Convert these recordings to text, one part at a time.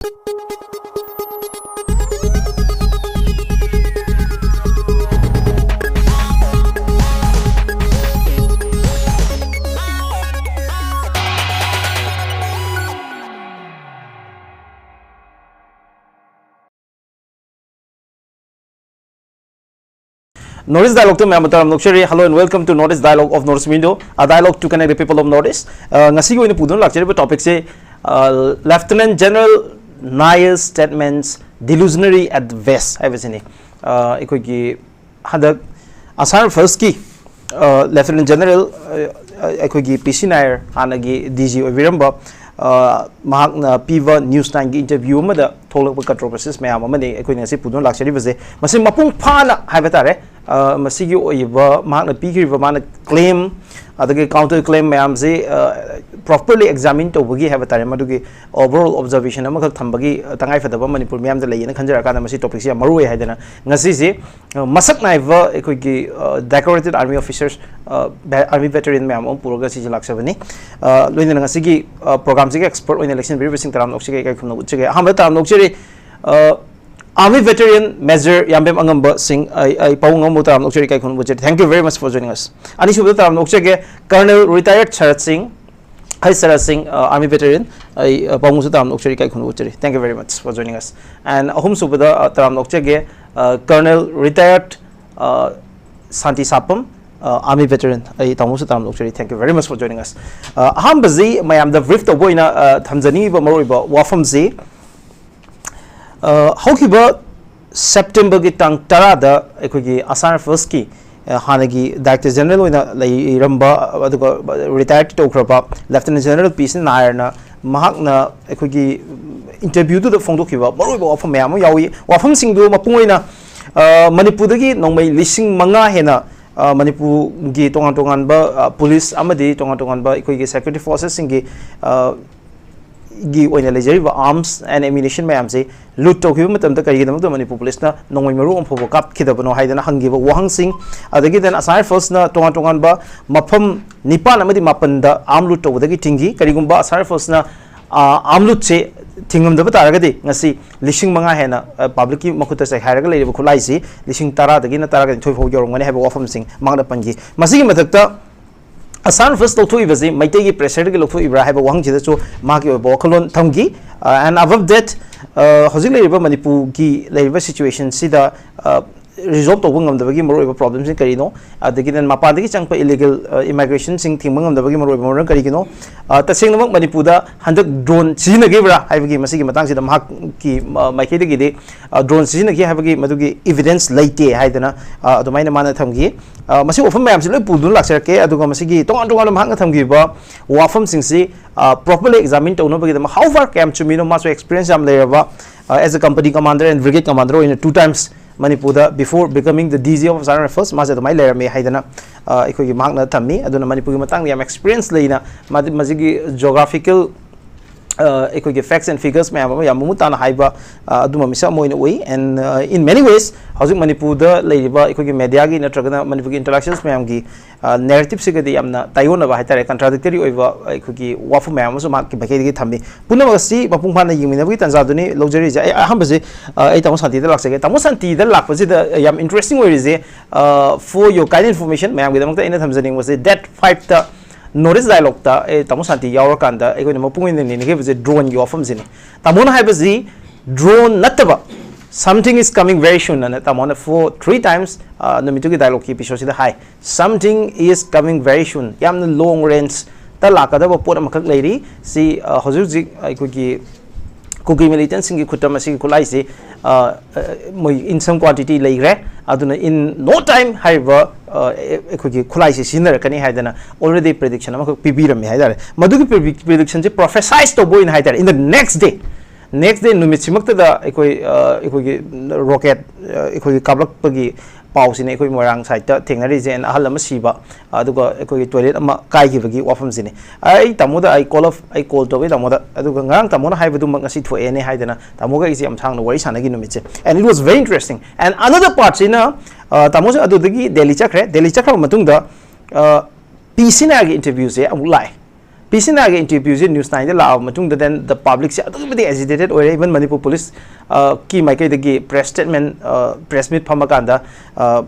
Northeast Dialogue to Mamataram Nokshari. Hello and welcome to Northeast Dialogue of Northeast Window, a dialogue to connect the people of Northeast. Ngasi ko ini pudun lakchari topic say Lieutenant General Nair's statements delusionary at best. I was in it. Ikoi ki hada asar first ki Lieutenant General ikoi ki PC Nair anagi DG Viramba mahakna piva news 9 gi interview amada tholakpa controversies mayam amani ikoi ngasi pudun lakchari base masi mapung phana haiba tare masigi oiba mahakna pikriba mana claim adagi counter claim mayam se properly examine tobagi haiba tare madugi overall observation amakak thambagi tangai fadaba manipur mayam da leyena khanjara kana masi topic se maru hai haidana ngasi se masak naiva ikoi ki decorated army officers army veteran mayam om puroga si laksabani loina ngasi gi program se expert oina election very sing taram nokse kai khumna uchege hamda taram nokse Army veteran Major Yambem Angamba Singh, I Paungam Mutam Nokcheri Kai Khun. Thank you very much for joining us. Anishu Taram Nokchege, Colonel retired Sarat Singh, Hi Sarat Singh, Army veteran, I Paungutam Nokcheri Kai Khun. Thank you very much for joining us. And Ahum Subada Taram Nokchege, Colonel retired Shanti Sapam, Army veteran, I Tamusatam Nokcheri. Thank you very much for joining us. Hambazi, Mayam the Rift of Boina, Tanzania, Moriba, Wafamzi. Hokiba September ki tang tarada ekoi asar first ki hanagi Director General oina lei ramba aduga retired tokraba Lieutenant General PC Nair na mahakna ekoi interview to the phongdokiba maruiba wafam mayam yawi wafam singdu mapungoina Manipur dagi nongmai lising manga hena Manipur gi tongan tongan ba police amadi tongan tongan ba ekoi security forces singi gi oina lejeriba arms and ammunition mayam se loot tokhiba matam da kari gidam da Manipur police na nongmai maru amphobо kap khidabano haidana hangiba wahang sing adagi den asai first na tongan tongan ba mafam nipan amadi mapan da arm loot tobodagi tingi karigumba asai first na arm loot se tingam da taragadi ngasi lishing manga hena public ki makuta se hairaga leiba khulai si lishing tara dagi na taraga thoi phog yorong ngani haiba wafam sing mangda pangi masigi mathakta Asan first to Ivazi, Maitegi pressure to look for Ibrahim Wangji, so Maki Bokalon Tangi, and above that, Hosili River Manipu Gi labor situation, see the result of one of the Bagimoro problems in Carino, the Gidan Mapadi Champa illegal immigration, sing Timang of the Bagimoro Carino, the same Manipuda, 100 drone Sina Gibra, I begin Masiki Matansi, the Maki, Makedi, drone Sina Havagi, Madugi evidence late, Haidana, the Mina Mana Tangi. Masih often mayam sila pudun laksarke aduga masigi tongan tongan mahang tham giba wafam singsi properly examine to know bagidam how far came to me no much experience am layaba as a company commander and brigade commander in 2 times Manipur before becoming the DG of Saran first mas at my layer me haidana ikoi mahang thammi aduna Manipur matang yam experience leina masigi geographical ikoi facts and figures mayam yamutana haiba aduma misa moina way and in many ways housing Manipur the leiba ikoi media gi natragana Manipur interactions mayam gi narrative sigadi yamna tayona ba haitare contradictory oiba ikoi wafu mayam so mak bakei gi thambi punamasi mapung phana yimina gi tanjaduni luxury ja ahambase ai tamu santi da laksage tamu santi da lakpasi da yam interesting way is for your kind information mayam gi damta ina thamjani was that 5 ta Northeast Dialogue ta tamu santi yaur kanda ekoi mapung in ni ge drone gi wafam zini tamona haibasi drone nataba something is coming very soon and tamona for 3 times no mitugi dialogue ki episode sida high something is coming very soon yam long range ta lakada ba pot amakak leiri si hojurji ekoi gi Kuki militants in Kutamasi Kulaisi in some quantity laigre, Aduna in no time, however, Kulaisi sinner can Haidana already prediction of Pibiram Haidar. Maduki prediction prophesized to boy in Haidar in the next day. Next day, Numitsimukta the rocket, Kabak Pagi. Pause in Equi Morang site, Technology and Ahalamasiba, Aduga Equi toilet, Kai Givagi, Wafamzini. I Tamuda, I call to it, Tamuda, Adugang, Tamona, Havadu Magasi for any Haidana, Tamuga is Yamtang, Wari Sanaginumice. And it was very interesting. And another part, Tamusa Adudagi, Delhi Chakra Matunda, Pisinag interviews, I would lie. PCNA interview news 9 la then the public agitated or even Manipur police key the press statement press meet Pamakanda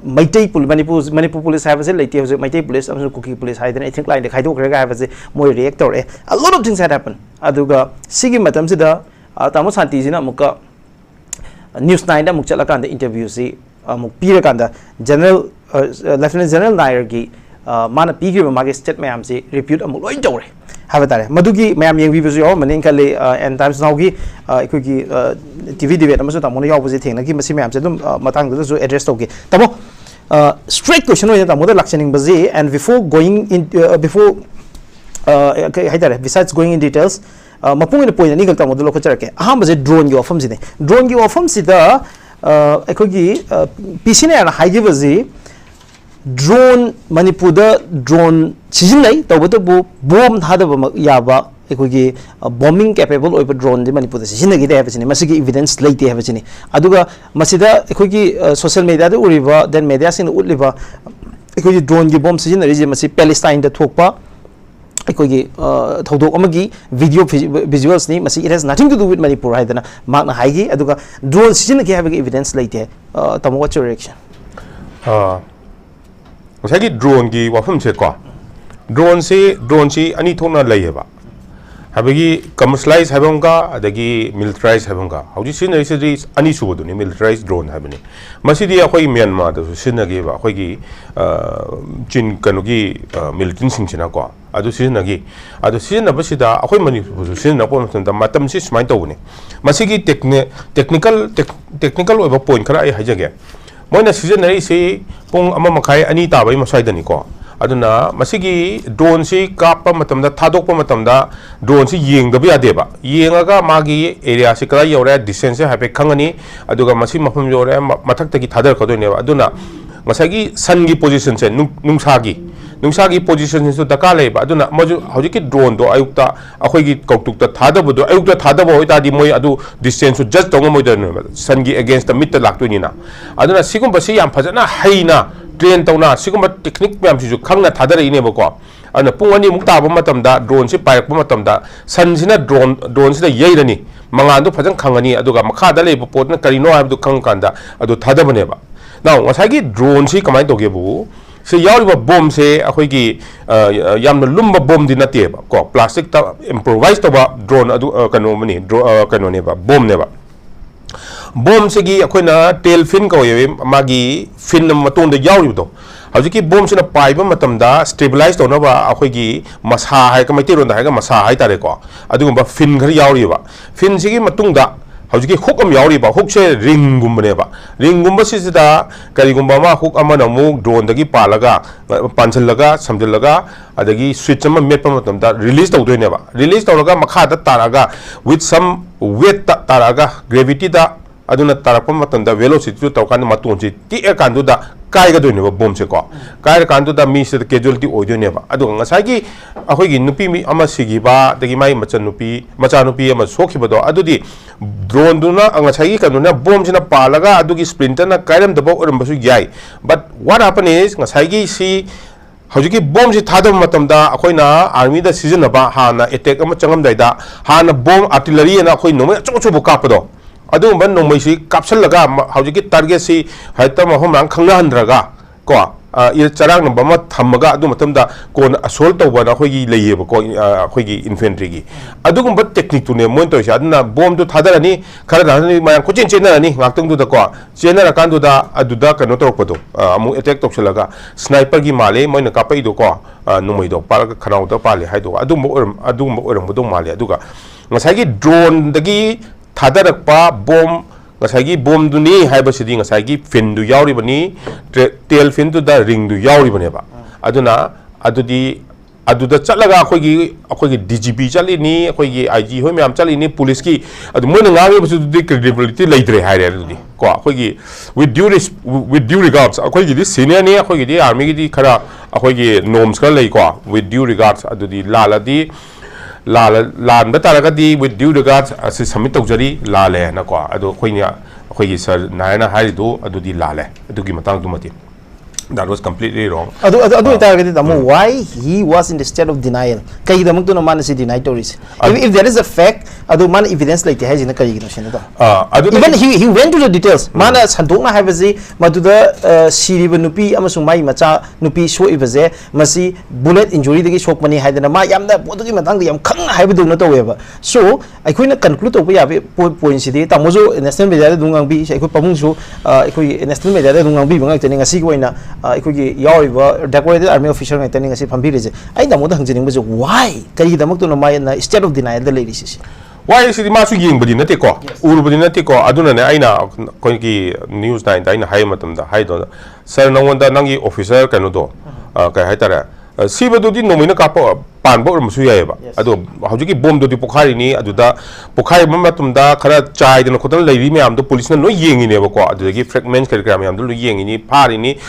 Manipur police have a late Maite police cookie police I think like the Kaido have a more reactor a lot of things had happened Aduga Sigi Matam Sida Tamosanti Zina Muka news 9 Mukchalakanda interview see Mupirakanda General Lieutenant General Nair gi mana pigi magi state mayam si repute amuk loi tawre habatare madugi mayam yeng visu yo maning kali and times now gi ikugi TV debate amasu tamona yaw buji thengna gi masi mayam se dum matang du address toge tamo straight question oya tamo da lecturing bazi and before going in before haitare besides going in details mapung in point ni gal tamo do lokacharake aham bazi drone gi ofam si ne drone gi ofam si da ikugi PCNA na haigi bazi drone Manipur drone sizinai tawbatabu bomb thadaba yaba ekogi bombing capable oiba drone de Manipur sizinagi de habachini masigi evidence leite habachini aduga masida ekogi social media de uriba then media sin utliba ekogi drone gi bomb sizinari je masi Palestine da thokpa ekogi thodok amagi video visuals ni masi it has nothing to do with Manipur haidana magna haigi aduga drone sizinagi habagi evidence leite tamo what's your reaction Masagi drone ki wafam se kwa drone si ani thona layeba habagi commercialize habonga adagi militarize habonga hauji sin isi ani subodu ni militarized drone habani masidi akhoi Myanmar da sinagi ba akhoi gi chin kanogi militant singchina kwa adu sinagi adu sinna basida akhoi mani sinna po da matam si smai tawni masigi technical oba point khara ai hajage moina season nari se pong ama makai ani tabai masai dani ko aduna masigi drone si kapa matamda thadokpa matamda drone si yengda bi adeba yengaga magi area si kala yore distance hape khangani aduga masi mafam yore mathak tagi thadar khodone aduna masagi sun gi position se nungsagi position so daka leba aduna moju hojiki drone do ayukta akhoi gi kautukta thadabo do ayukta thadabo hoita di moi adu distance just tongo moi dan sun gi against the mid lakto ni na aduna sigum basi yam phajana haina train tawna sigum technique myam ju khangna thadara ine bako ana pungani mukta ba matamda drone si payak ba matamda sun sina drone sina yeirani mangandu phajan khangani aduga makha da leba pot na karino habdu khang kanda adu thadabane ba now wasagi drone si kamai toge bu se yauriba bomb se akhoi yamna lumba bomb di nate ba ko plastic ta improvise to ba drone adu kano mani kano ne ba bomb ne ba bomb se gi akhoi na tail fin ko ye magi fin na matong da yauri to hauji bomb se na pai ba matam da stabilize to na ba akhoi gi masa hai ka mai ron da hai ga masa hai tare ko adu ba fin khar yauri ba fin se gi matung da hauji hook am yauri ba hook se ring gumbane ba ring gumba sida kari gumba ma hook amana mu drone dagi palaga panchalaga samjalaga adagi switch ama metpa matam da release tawdoi ba release tawlaga makha da taraga with some weight taraga gravity da aduna tarakpa matam da velocity to tawkan matun si ti e kandu da kai ga doine ba bomb se ko kai kandu da mi se casualty oidoi ba adu ngasai gi akhoi gi nupi mi ama sigi ba dagi mai macha nupi ama sokhi ba do adudi drone duna ngasai gi kanuna bomb sina palaga adugi splinter na kairam da ba oram basu yai but what happen is ngasai gi si hauji bomb si thadam matam da akhoi na army da season ba ha na attack ama changam dai da ha na bomb artillery na akhoi no ma chu bu kap do adu ban no mai si capsule laga hauji target si haita ma hom rang khangna handraga ko il charang no bama thamaga adu matam da kon assault to ba na khoi gi leiye ba ko khoi gi infantry gi adu gum ba technique tu ne mon to sha adna bomb tu thadarani khara da ni ma ko chen na ni ngaktung du da ko chenara kan du da adu da kano to ko do amu attack to laga sniper gi male moi na kapai do ko no mai do par khanau da pale hai do adu mo oram do male adu ga ngasai gi drone dagi thadarakpa bomb ngasai bomb du ni haiba sidi ngasai fin du yauri bani tail fin du da ring du yauri bani ba aduna aduda chalaga akhoi gi DGP chali ni akhoi gi IG hoi myam chali ni police ki adu mon ngangi basu du credibility leitre haire du ko akhoi gi with due regards akhoi gi senior ni akhoi gi army gi di khara akhoi gi norms ka lei ko with due regards adu di laladi lan bataraga di with due regards as submit tawjari lale na ko adu khoinya khoi gi sir naina hari do adu di lale adu gi matang du mati That was completely wrong. Why he was in the state of denial? Deny if there is a fact, man evidence like even he went to the details. Mana Santona have a Matuda Siri Nupi Amasumai Macha Nupi show Ivaze Masi bullet injury the shock money had a Mayam that Potakimatang Kang have do not however. So I couldn't conclude we have point city Tamozo in Assembly Dungang Beach, I could Pamunso, in Assembly Dungang Beach, telling a sequina. Decorated army official attending a Pampirize. I don't know why can you the my state of denial the ladies. Why is it Masu Ying Budinatico? Urbudinatico, Aduna Aina Konki News 9 Haimatum, the Haidon. Sir, no one that Nangi officer can do. Kaitara. Siba do nomina capo, Panbo Musueva. Ado, how you keep bomb to the Pokarini, Aduda, Pokai Mamatumda, Kara Chai, and Kotan Lady, I'm the police, no ying in Evoco, the give fragments, Karagram, the Ying in Parini,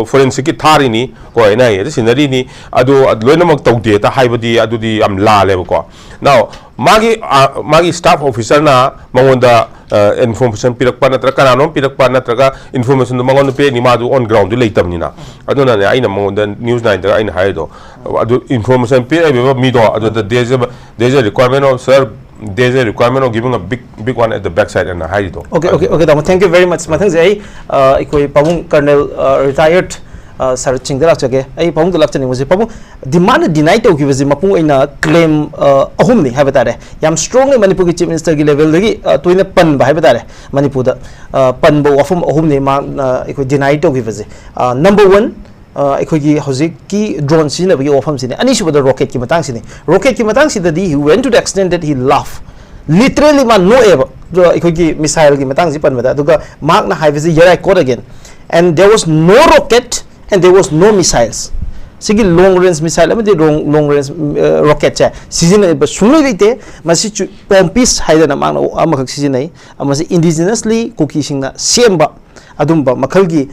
forensic Tarini, or an eye, this in the Rini, Ado, Adlenamok Togdata, Hibadi, Adudi, La Levoco. Now, Maggie staff officer na, Mawanda. Information pirak pa na traga nanon pirak pa na traga information do mangon pe ni madu on ground do later ni na aduna ne aina mo the news 9 da aina haido adu information pe be mi do adu there's a requirement of sir there's a requirement of giving a big one at the backside and haido. Okay thank you very much mathang jai ikoi pamung colonel retired Sarat Singh da chage ai pamung da lapchani mo pamung demand deny to give the mapung ina claim ahum ni habatare yam strongly Manipur chief minister gi level dagi toina pan ba habatare Manipur da pan bo afum ahum ni ma ikoi deny to give the number 1 ikoi gi hozik ki drone sin ba gi ofam sin ani su ba rocket ki matang si da he went to the extent that he laughed literally man no ever ikoi gi missile gi matang si pan ba da duga mark na highway yara caught again and there was no rocket and there was no missiles. Sigi long range missile, I mean long range rocket. Season, but sooner later, Masi Pompis hide na man amak season. Amasi indigenously cooking na Siemba Adumba Makalgi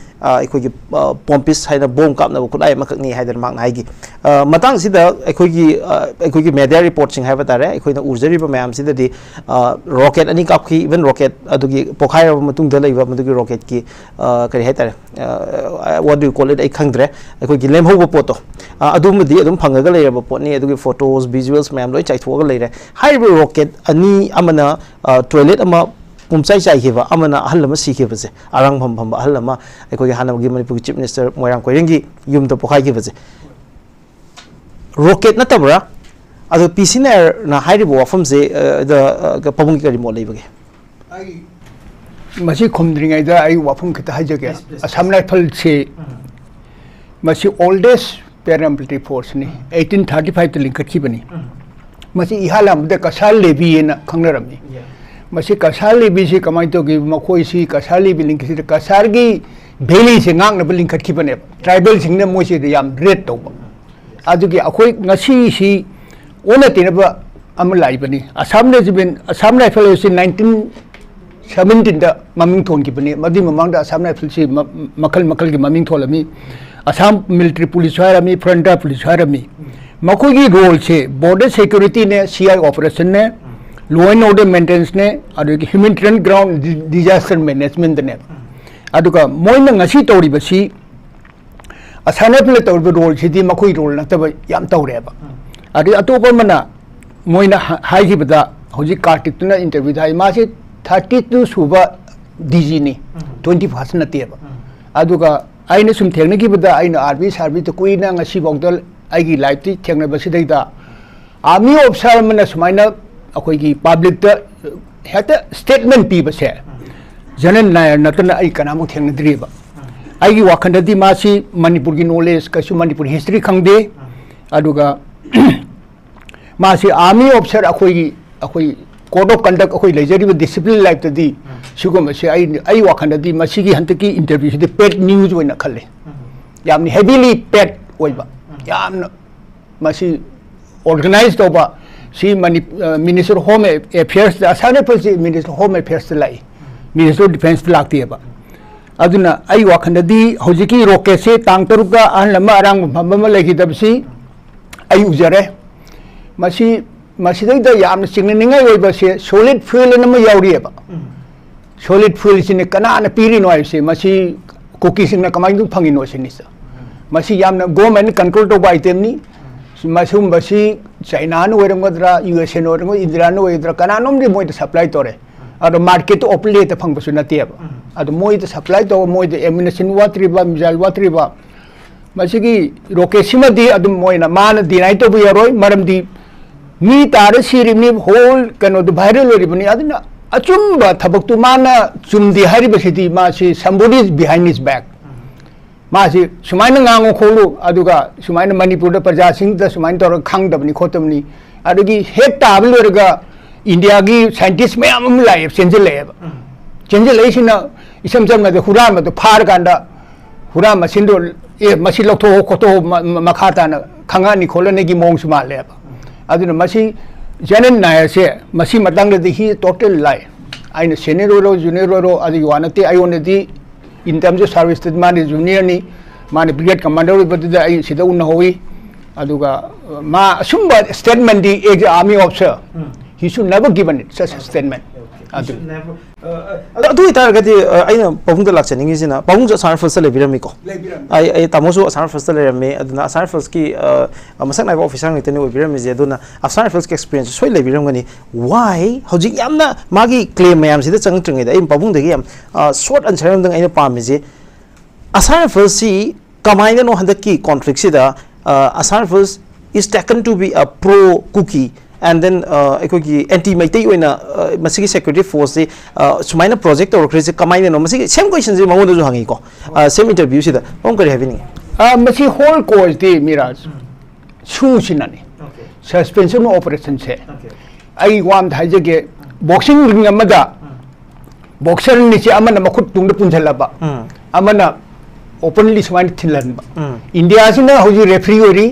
Pompis hide a bomb cap na could I makni hide mark Nagi. Matang sida equigi media reporting havatare, equina Uzeri Mam sida the rocket any kapki even rocket adugi Pokaya Matung deliver Matugi rocket ki Kariheta. What do you call it? A kangre, equigi lemho poto. Adum the Adum Pangagal potni adugi photos, visuals, ma'am, like I later. High rocket, ani amana toilet ama. Pumsai Chai Hiva, Amana Halama Sikivas, Arang Pamba Halama, Ekohana given chief minister Moyang Koyangi, Yum the Pokai Givas. Rocket Natabra, other Piscinair na Haribo from the Pamunka more labor. I must come either I wapung Hajaka, a Samla Pulse, must oldest paramilitary force, 1835 to Linkakibani. Must Ihalam, the Kasal Levi in Kangarami. Masi kasali bisi kamai to give makoi si kasali biling kisi kasargi beli singang na biling katkipane tribal singna mosi de yam red to adugi akoi ngasi si ona tinaba amlai bani asam ne jibin asam rifle si 1917 da maming thon ki bani madi mamang da asam rifle si makal ki maming tholami asam military police harami frontier police harami makoi ki role se border security ne CI operation ne law and order maintenance ne adugi humanitarian ground disaster management ne aduga moina ngasi tori basi asana pele tor role sidi makoi role na taba yam tawreba adi atopa mana moina hai gi bada hoji kartik tuna interview dai ma se 32 suba DG ni 21 na teba aduga aina sum thengna gi bada aina RB service to kuina ngasi bogdal ai gi life ti thengna basi dai da army officer mana sumaina अकोई public हेक्ट statement पीबसे general Nair नतना आई कनामु थेंगद्रीबा आईगी वाखंडदी मासी मणिपुर की नॉलेज कसु मणिपुर हिस्ट्री खंगदे अदुगा मासी आर्मी ऑफिसर अकोई कोड ऑफ कंडक्ट अकोई लेजरीब डिसिप्लिन लाइफ तदी सुगमसे आई वाखंडदी मासी की हंतकी इंटरव्यू से पेड न्यूज ओइना खले यामनी हेवीली पेड ओइबा यामना मासी ऑर्गेनाइज तोबा See, Minister of Home Affairs, the Asana Minister of Home Affairs, Minister of Defense Laktiaba. Aduna, I walk under the Hojiki Rokese, Tangtaruka, and Lamarang, Mamalaki Dabsi, I use a Masida Yam singing away, solid fuel in a Mayoriaba. Solid fuel is in a Kana and a Pirino, I say, Masi cookie sing na kamai du phangi no sinisa masi yamna government control to by item ni masum basi China no weramgadra US no weramgo India no wedra kananom de moi supply tore ado market operate phang basu na tiaba ado moi supply to moi de ammunition watri ba missile watri ba masi gi rocket sima di ado moi na man deny to bi yaroi maram di mi tar siri mi whole kano the viral ribani adina achumba thabak tu mana chumdi hari basiti ma si somebody is behind his back ma si sumaina ngango kholu aduga sumaina manipur da praja sing da sumaina tor khang dabni khotamni adugi hek tabl werga india gi scientist me am lai chenjel lai sina isam jam na de hura ma to phar kanda hura machine do e machine lok tho ko to makhata na khanga ni kholane gi mong suma le aduna masi Janan Nair se masi matang de he total lie. I know senior ro junior ro adi wanati I want the in terms of service that man is junior ni man brigade commander but the I sida unna hoyi aduga ma sumba statement the army officer he should never given it such a statement. adu itaragadi aina pabung da lakchani ngi sina pabung jo asar first le birami ko ai tamosu asar first le rame aduna asar first ki masak nai officer ngi tene birami je aduna asar first ki experience soi le biram gani why hoji yamna magi claim mayam sida chang chang da im pabung da gi yam short answer dang aina pam je asar first si kamaina no handa ki conflict sida asar first is taken to be a pro cookie and then anti maitai oina masigi security force se sumaina project or crazy kamaina no masigi same question je mangoda jo hangi ko same interview sida pom kari having masi whole course de Miraj chu sinani suspension operation se ai wam thaje ge boxing ring amada boxer ni se amana makhut tungda punjhalaba amana openly swain thilan India sina hoji referee ori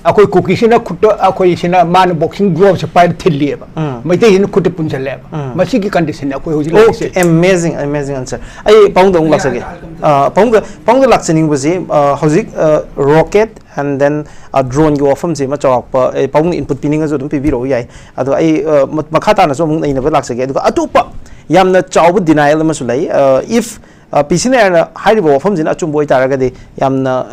akoi cookie sina khut akoi sina man boxing gloves pai thilli ba maite hin khut punjale ba masi ki condition akoi hoji okay amazing answer ai pong dong laksage pong laksening buji hoji rocket and then a drone go from je ma chawak pa pong input pining azu dum pibiro yai ado ai makhata na so mung nei na laksage adu atupa yamna chawbu denial ma sulai if PCNR high-level from the Achumboy Taragadi, Yamna,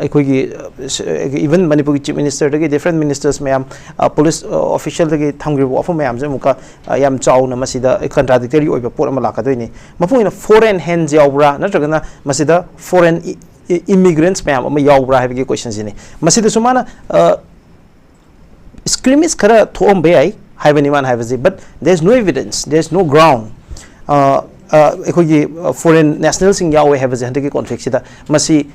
even Manipur chief minister, different ministers, ma'am, police official, hungry for ma'am, Zamuka, Yam Chow, Namasida, contradictory over Port Malakadini. Mapu foreign hands Yaura, not Masida, foreign immigrants, ma'am, Yaura having questions in it. Masida Sumana scrimmage Kara Tom Bay, have anyone have it, but there's no evidence, there's no ground. Foreign national sing yawe have a hantaki conflict sida masi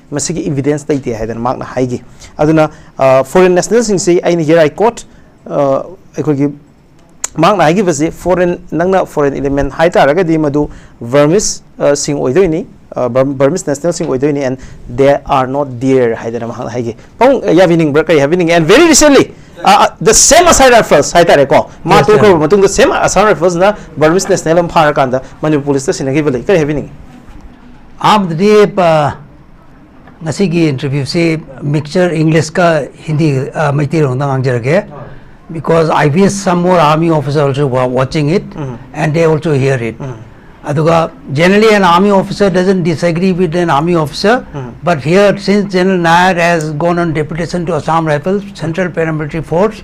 evidence tai te hadan mark na haigi aduna foreign national sing say I here I quote mark na haigi base foreign nangna foreign element hai taraga di madu Burmese sing oidoini Burmese national sing oidoini and they are not there hadan mark na haigi pong yavining break happening and very recently the same aside first hai tare ko ma to ko matung the same aside first na Burmese national am phara kanda Manipur police station gi bale kai happening am the ngasi gi interview se mixture English ka Hindi maiti rong da ngang jarage because I wish some more army officers also were watching it and they also hear it aduga generally an army officer doesn't disagree with an army officer but here since General Nair has gone on deputation to Assam Rifles Central Paramilitary Force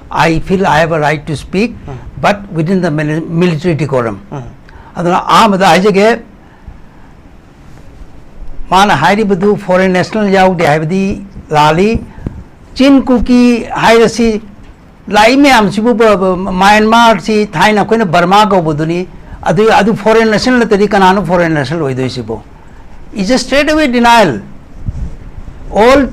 I feel I have a right to speak but within the military decorum aduna amada ajage mana hairi badu foreign national yaug de habdi lali chin cookie hairasi lai me am sibu Myanmar si Thailand koina Burma go buduni adu foreign national tadi kananu foreign national oidoi sibo is a straight away denial all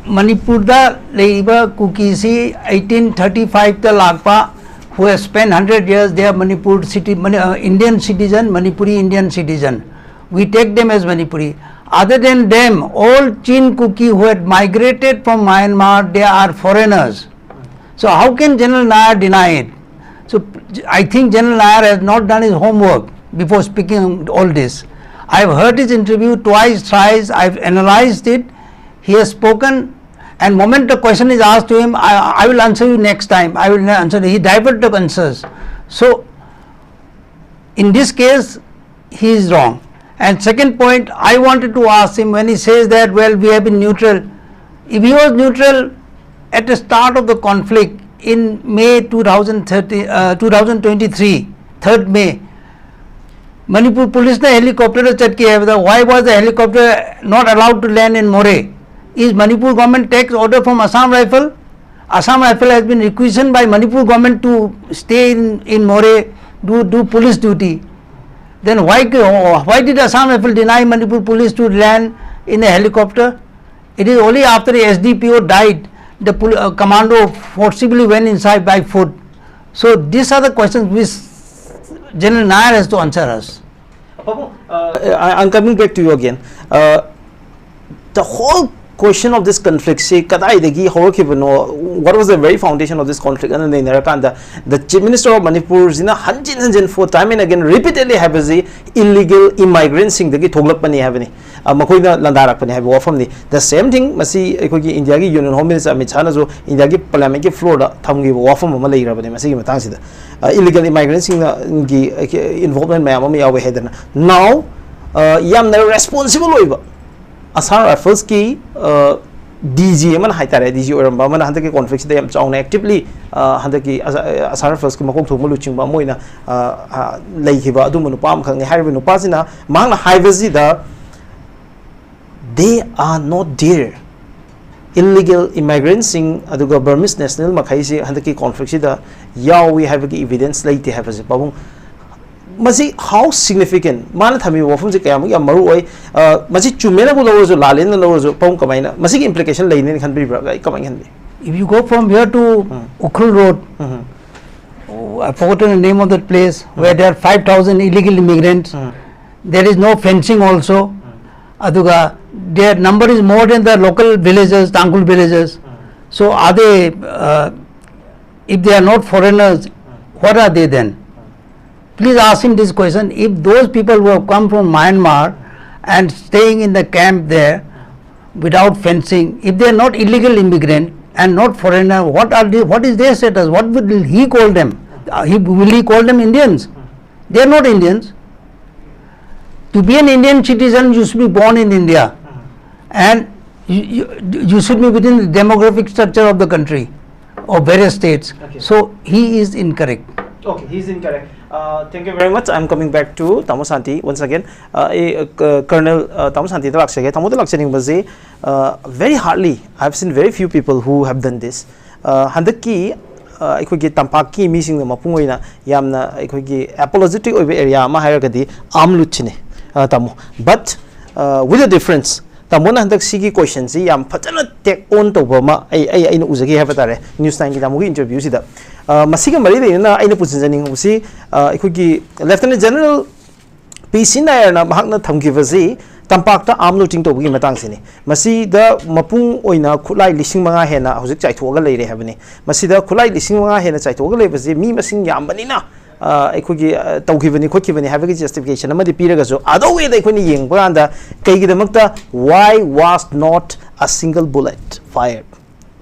Manipur da leiba cookie si 1835 ta lagpa who has spent 100 years they are Manipur city Indian citizen Manipuri Indian citizen we take them as Manipuri other than them all Chin cookie who had migrated from Myanmar they are foreigners so how can General Nair deny it so I think General Nair has not done his homework before speaking all this. I have heard his interview twice, thrice, I have analyzed it. He has spoken and moment the question is asked to him, I will answer you next time. I will answer. He diverted the answers. So in this case, he is wrong. And second point, I wanted to ask him when he says that, well, we have been neutral. If he was neutral at the start of the conflict in May 2023, 3rd May, Manipur police ne helicopter check kiya. Why was the helicopter not allowed to land in Moreh? Is Manipur government takes order from Assam Rifle? Assam Rifle has been requisitioned by Manipur government to stay in Moreh, do police duty. Then why did Assam Rifle deny Manipur police to land in a helicopter? It is only after the SDPO died, the commando forcibly went inside by foot. So these are the questions which General Nair has to answer us. I'm coming back to you again. The whole question of this conflict, what was the very foundation of this conflict? And then the Chief Minister of Manipur, for time and again, repeatedly have illegal immigrants in the Toglapani Haveni, Makoina Landarakani have from the same thing, Masi India Union Home Minister Michanazo, India Parliament Florida, Tamgi Wafam Malay Rabani, Masi Matansida, illegal immigrants in the involvement Miami away head. Now, Yam responsible. Assam Rifles ki DG man haitare DG oramba man handa ki conflict da yam chauna actively handa ki Assam Rifles ki makok thuma luchingba moina leihiba adu manu pam khang hariba nu pasina mang highways da they are not there. Illegal immigrants in aduga Burmese national makhai si handa ki conflict da yaw we have ki evidence laite have as babung Masi how significant? Mana thami wafum se kaya ya maru oi masi chumena ko lower jo lalin lower jo pong kamaina masi implication lain ni khan bi bra kamai khan bi. If you go from here to Ukhrul Road, I forgotten the name of that place where there are 5,000 illegal immigrants. There is no fencing also. Aduga, their number is more than the local villagers, Tangul villagers. So are they? If they are not foreigners, what are they then? Please ask him this question. If those people who have come from Myanmar and staying in the camp there without fencing, if they are not illegal immigrant and not foreigner, what is their status? What will he call them? Will he call them Indians? They are not Indians. To be an Indian citizen, you should be born in India, and you should be within the demographic structure of the country or various states. Okay. So he is incorrect. Okay, he is incorrect. Thank you very much. I am coming back to Tamo Shanti once again. Colonel Tamo Shanti very hardly, I have seen very few people who have done this. Handaki aikogi tampaki missing the mapungoina yamna aikogi apologetic area ma hairagadi amluchine tamo. But with a difference. Tamona handak sigi questions yam phatana take on to boma ai no uzagi have tare news 9 ki tamu interview sida masiga mari de na aina pusinjaning usi aikogi Lieutenant General PC Nair na mahakna thamki vazi tampakta arm looting to bugi matang sini masi da mapung oina khulai lising manga hena hojik chaithoga leire habani masi da khulai lising manga hena chaithoga lebazi mi masing yambani na aikogi tawkhibani khokhibani have justification amadi piraga so ado way da ikoni yengba anda kaigidamakta why was not a single bullet fired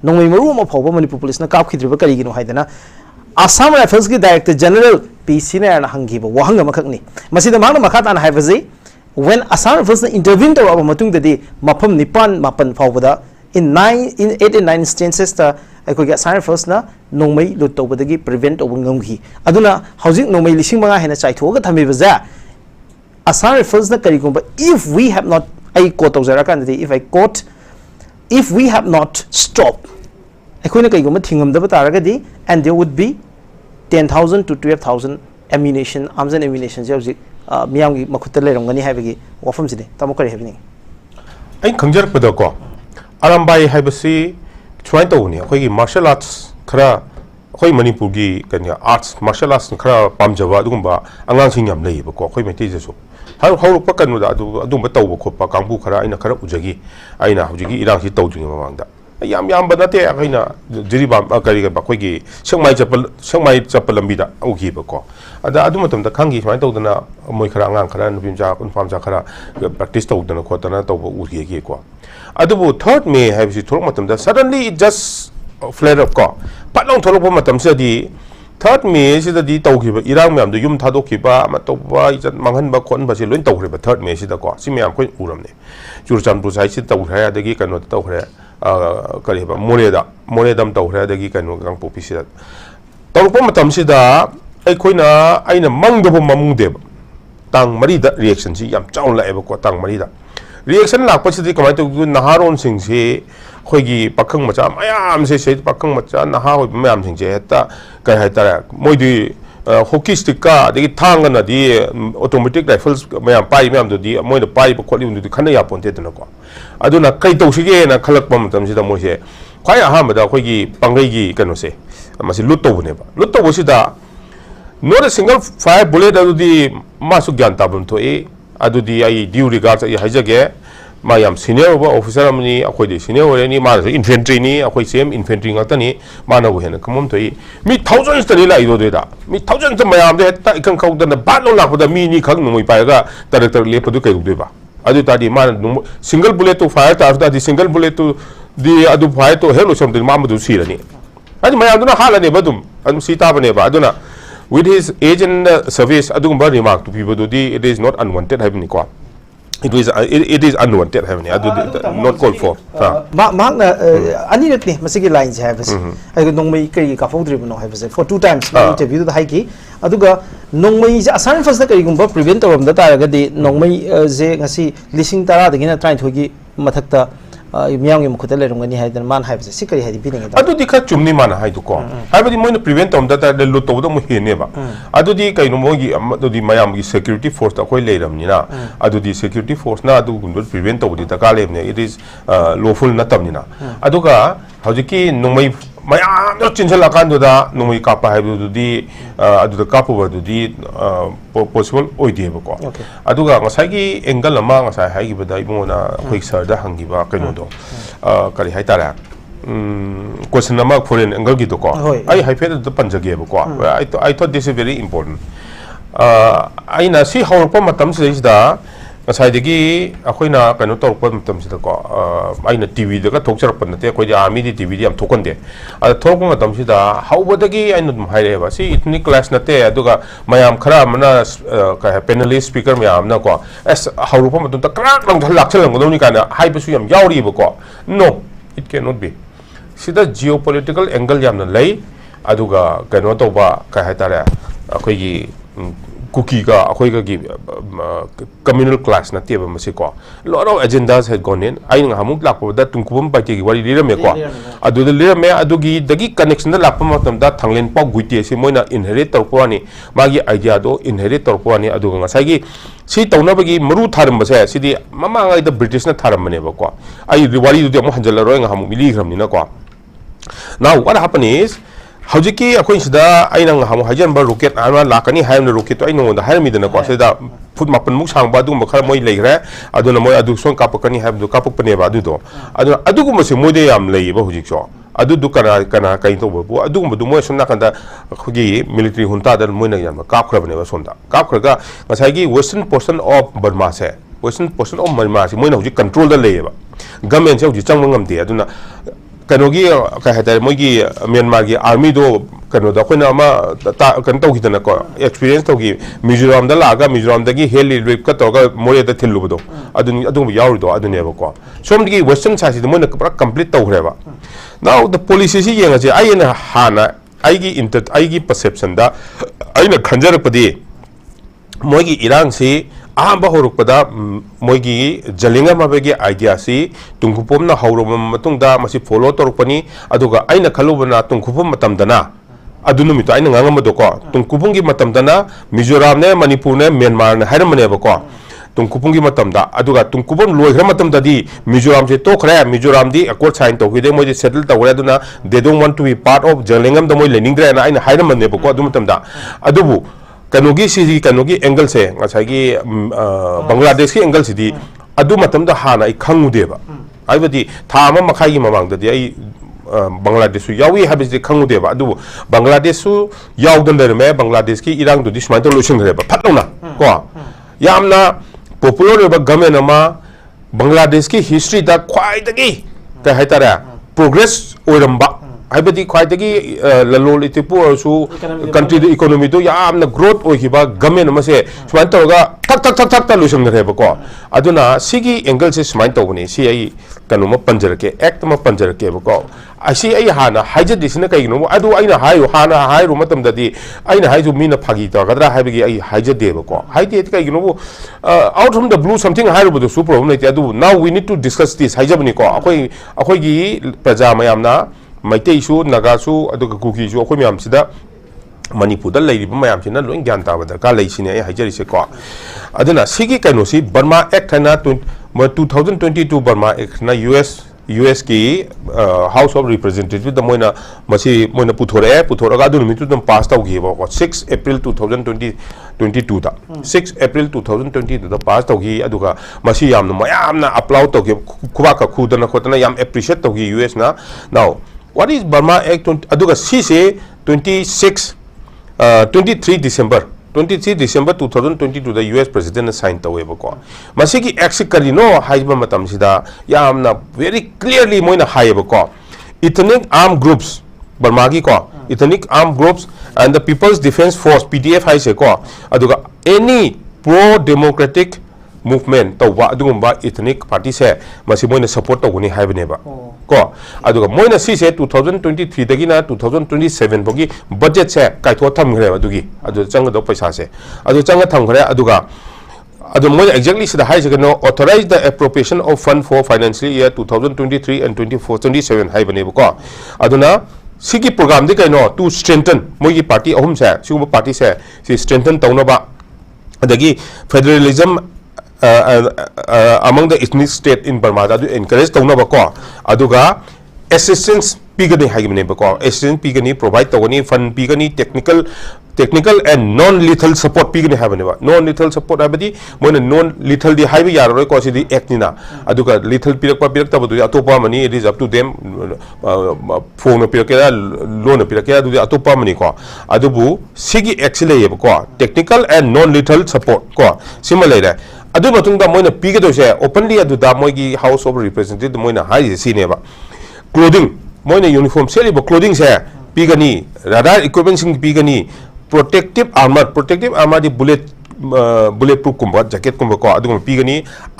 nongmai maru ma phawba Manipur police na kapkhidriba karigino haidana Assam Rifles ki Director General PC na hangiba wahanga makhakni masida mangna makhatan haibazi when Assam Rifles intervened to aba matung dadi mafam nipan mapan phawbada in 8 and 9 instances ta aikogi Assam Rifles na nongmai lut tawbadagi prevent obu ngamgi aduna housing nongmai lising manga hena chaithoga thamibaza Assam Rifles na karigumba if we have not I quote tawzara kandadi if we have not stopped aikoina kaigumba thingamdaba taragadi and there would be 10,000 to 12,000 ammunition arms and ammunition jawji miyamgi makhutta leramgani haibagi wafam side tamo kari habini ai khangjar pada ko arambai haibasi try to ni khoi martial arts khara khoi Manipur gi kanya arts martial arts khara pamjaba dugumba angang sing yam lei ba ko khoi meti jesu har pa kanu da adu ba taw ko pa kangbu khara aina khara ujagi aina hujigi irang si taw jungi mamangda yam banate aina jiriba kari ga khoi gi sangmai chapal lambida ugi ba ko ada adu matam da khangi smai taw dana moi khara angang khara nupimja unfamja khara practice taw dana ko tana taw ugi gi ko adubu 3rd May have si thorok matam da suddenly it just flared up ko patlong thorok matam se di 3rd May sida di tawkhiba irang myam do yum thadokhiba ma toba ijat manghanba khonba se loin tawkhriba 3rd May sida ko si myam khoi uramne Churchandpur sai si tawkhra adagi kano tawkhra kariba moredam tawkhra adagi kano gangpo pisida tawpa matam sida aikoina aina mangdabo mamungdeba tang marida reaction si yam chaun la eba ko tang marida reaction lakpa sidi kamai to naharon sing se khoigi pakhang macha mayam se pakhang macha naha hoi mayam sing je heta kai hai tara moidi hockey stick ka degi thang na di automatic rifles mayam pai mayam do di moida pai ba kholi undu khana ya ponte tena ko aduna kai to sige na khalak pam tam sida mo se khwai aha ma da khoigi pangai gi kano se masi lut to bune ba lut to sida not a single fire bullet adu di masu gyan tabun to e adu di ai due regards ai haijage mayam senior officer amni akhoi de senior ni ma infantry ni akhoi same infantry ngata ni mana go hena kamom to mi thousands tani la ido de da mi thousands mayam de ta ikang khau da ba lo la da mi ni khang noi pa ga director le padu kai de ba adu ta di ma single bullet to fire ta di single bullet to di adu fire to hello some de ma madu sirani adu mayam duna halane badum adu sita bane ba aduna with his age and service adu ba remark to people do di it is not unwanted have ni ko it is unwanted have ni adu not called for mark na ani net ni masigi lines have us ai nongmai kai ka fodri no have us for 2 times interview the haiki aduga nongmai asan first da kai gumba prevent awam da taraga di nongmai je ngasi lising tara da gina try thogi mathakta miyang mu khutale rungani haidan man haibse sikari haidi bining adu di kha chumni mana haidu ko haibadi moina prevent om da ta lo to da mu hene ba adu di kai no mogi adu di mayam gi security force ta koi leiram ni na adu di security force na adu gun prevent to di ta ka lem ne it is lawful na tam ni na adu ka hojiki nomai mayam no chinjala kan do da nomai ka pa haidu di adu da ka pa du di possible oi di ba ko adu ga ngasai gi angle ma ngasai hai gi ba dai mo na khoi sir da hangi ba kai no do kari hai tara question number foreign angle gi to ko ai hai fe da panjage ba ko I thought this is very important ai na si haur pa matam se da ngasai degi akoina kano tor pa matam se da ko ai na TV da ka thokchar pa na te koi army di TV di am thokon de a thok pa matam se da hauba dagi ai no hai re ba si itni class na te aduga mayam khara mana ka panelist speaker mayam na ko as haur pa matam ta krak lang lak chal lang ni kana hai ba su yam yauri ba ko no it cannot be sida geopolitical angle yam na lai aduga kano to ba ka hai tara akoi gi cookie ga akoi ga gi communal class na teba mase ko lot of agendas had gone in ai nga hamuk lak da tungkubum pa gi wari lira me ko adu de lira me adu gi dagi connection da lak pa matam da thanglen pau guite se moina inherit tor ko ani magi idea do inherit tor ko ani adu nga sai gi si tawna bagi maru tharam base sidi mama ngai da british na tharam mane ba ko ai wari du de mo hanjal ro nga hamuk mili gram ni na ko now what happened is hojiki akoi sida aina nga hamu hajan ba rocket anwa lakani haim rocket to ai no da haim midana ko sida phut mapan muk sang ba du makhar moi leigre aduna moi adu son kapakani haim du kapak pane ba du do aduna adu gu mase moi de yam lei ba hojik so adu du kana kai to bo adu gu du moi sonna kanda khogi military hunta da moi na yam kap khra bane ba sonda kap khra ga ngasai gi western portion of Burma se western portion of Myanmar se moi na hojik control da lei ba government se hojik chang ngam de aduna kanogi ka hata mogi Myanmar gi army do kano da khona ma ta kan to hidana ko experience to gi Mizoram da laga Mizoram da gi heli rip ka to ga more da thilu do adu yaur do adu ne ba ko som gi western side mo na complete to hreba now the policy si yenga je ai na hana ai gi perception da ai na khanjar padi mogi irang si ahamba horukpada moigi jalinga mabegi idea si tungkupom na haurom matungda masi follow torupani aduga aina khalubana tungkupom matamdana adunu mito aina ngangam do ko tungkupungi matamdana Mizoram ne Manipur ne Myanmar ne haramane ba ko tungkupungi matamda aduga tungkupom loigra matamda di Mizoram se to khra Mizoram di accord sign to hide moi settle tawre aduna they don't want to be part of jalingam da moi lening dra na aina haramane ba ko adu matamda adubu kanogi si kanogi angle se ngasagi Bangladesh ki angle sidi adu matam da hana I khangu deba aibadi thama makhai gi mamang da di ai Bangladesh yawi habis khangu deba adu Bangladesh su yawdan der me Bangladesh ki irang du disman to losin reba phatna ko yamna popular ba government ama Bangladesh ki history da khwai dagi ta haitara progress oiramba हाइबदी ख्वाइदगी ललोल इतिपु औरसु country the economy तो यामना growth ओइखिबा government अमसे सुमान तौरगा थक ता लुसंगरेबको अदुना सिगी angle से सुमान तौबनी सी आई कनुमा पंजरके एक्ट मा पंजरके बको असी आई हाना हाइजदिसना कइनो अदु आइना हायो हाना हाइरु मतमददी आइना हाइजु मीना फागी तगदरा हाइबगी आई हाइजदेबको हाइदे कइनो out from the blue something हाइरुबदु सु प्रॉब्लम लेते अदु now we need to discuss this हाइजबनिको अखोई प्रजा मयामना मैतेसु नगासु अदुगा कुकीसु अखोई म्यामसिदा मणिपुर मैम लोन ज्ञान ताब दरकार लेने हाइजरीसे को अदुना सिगी कइनोसी बर्मा एक्ट है 2022 बर्मा एक्ट ना यूएस की हाउस ऑफ रिप्रेजेंटेटिव द मोइना पुथोरगा अदु निमितु दम पास तौगिबो 6 अप्रैल 2022 दा 6 अप्रैल 2022 दा पास तौगी अदुगा मसी यामना अपलोड तौगे खुबा का खुदना खोतना याम एप्रिशिएट तौगी यूएस ना now what is Burma act अदुगा सी से 23 December 2022 द US president sign तवेबको मसिगी एक्ट करिनो हाइबा मतमसिदा यामना वेरी क्लियरली मोइना हाइबको ethnic armed groups बर्मागी को ethnic armed groups and the people's defense force PDF हाइसे को अदुगा any pro democratic movement तवा अदुगुम्बा ethnic party से मसि मोइना सपोर्ट तगुनी हाइबनेबा को अदुगा मोइना सी से 2023 दगिना 2027 बोगी बजट से काइथो थमग्रे अदुगी अदु चंग दो पैसा से अदु चंग थमग्रे अदुगा अदु मोइना एक्जेक्टली सिदा हाइ जगनो authorise the appropriation of fund for financial year 2023 and 27 हाइबनेबा को अदुना सिगी प्रोग्राम दि कइनो टू स्ट्रेंथन मोगी पार्टी अहुम से सिगुबा पार्टी से सि स्ट्रेंथन तौनबा अदगी federalism among the ethnic state in Burma that encourage tawna bako aduga assistance pigani haigine bako assistance pigani provide tawani fund pigani technical and non lethal support pigani habane ba non lethal support abadi moina non lethal di haiba yaroi ko sidi act ni na aduga lethal pirak tabadu atopa mani it is up to them phone pirakera loan pirakera adu atopa mani ko adubu sigi excellent bako technical and non lethal support ko similar अदु मतुंगा मोइना पीगदोसे openly अदुदा मोइगी house of representative मोइना हाइ सिनेबा clothing मोइना यूनिफॉर्म सेलिबो क्लोथिंग से पीगनी राडार इक्विपमेंट सिंग पीगनी प्रोटेक्टिव आर्मर दी बुलेट प्रूफ कुंबा जैकेट कुंबा को अदुम पीगनी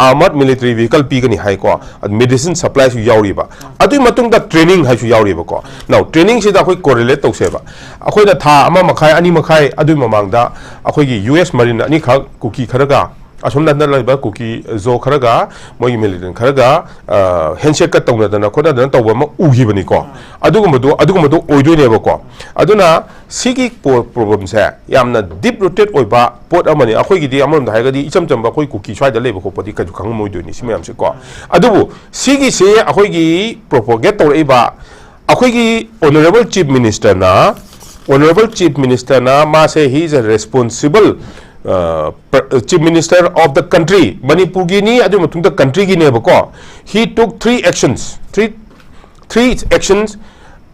आर्मर मिलिटरी व्हीकल पीगनी हाइ को मेडिसिन सप्लाई सु यावरिबा अदु मतुंगा ट्रेनिंग हाइ सु यावरिबा को नाउ ट्रेनिंग सिदा अखोई कोरिलेट तौसेबा अखोइना था अमा मखाय अनि मखाय अदु ममांगदा अखोइगी यूएस मरीन अनि खा कुकी खरगा असोमना नलाइबा कुकी जो खरगा मोगी मिलिटेंट खरगा हैंडशेक का तौनदना खोदना तौबा म उगिबनी को अदुगुमदो ओइदोइनेबा को अदुना सिगी प्रॉब्लम से यामना डीप रूटेड ओइबा पोट अमनी अखोइगिदी अमरम हाइगदी इचम चंबा अखोइ कुकी स्वाइदा लेबा खोपदी कजु खंग मोइदोइनी सिमयाम से को अदुबु सिगी से अखोइगी प्रोपोगेट तौरइबा अखोइगी ऑनरेबल चीफ मिनिस्टर ना मा से he is a responsible chief minister of the country Manipur gi ni adu matung da country gi ne ba ko he took three actions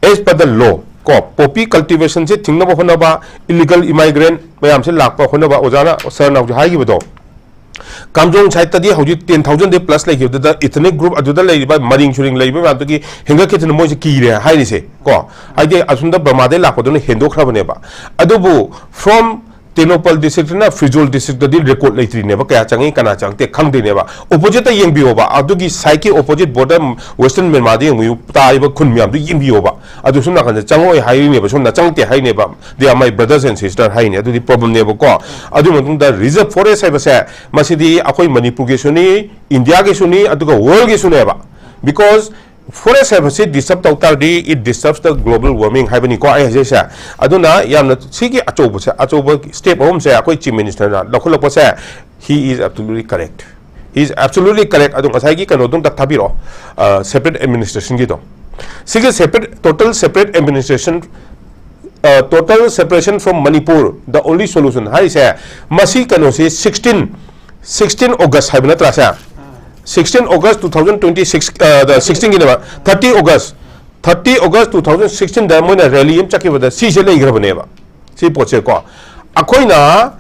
as per the law ko poppy cultivation se thingna ba hona ba illegal immigrant mayam se lakpa hona ba ojana sir na hai gi ba do kamjong side tadi hauji 10000 de plus like the ethnic group aduda lai ba maring shuring lai ba to ki henga ke mo se ki re hai ni se ko haide asunda brahma de lakpa do hendo khra bane ba adubu from Tenopal district na Frizol district di record laitri ne ba kaya changi kana changte khangde ne ba opposite ta yengbiyo ba adugi side ki opposite border western Myanmar de ngu ta iba khun myam du yengbiyo ba adu sumna kan changoi hai ne ba sumna changte hai ne ba they are my brothers and sisters hai ne adu di problem ne ba ko adu matung da reserve forest hai ba se masidi akoi Manipur ge suni India ge suni aduga world ge suni ba because forest have a disturb tautardi it disturbs the global warming haibani ko ai jesa aduna yamna sigi achoba step home se akoi chief minister na lakhulak se he is absolutely correct adung asai gi kano dung thabiro separate administration gi do sigi total separate administration total separation from Manipur the only solution hai se masi kano se 16 August haibna trasa 16 August 2026 the 16 ginaba 30 August 2016 da moina rally yam chakki bada si se lei grabane ba si poche ko akoina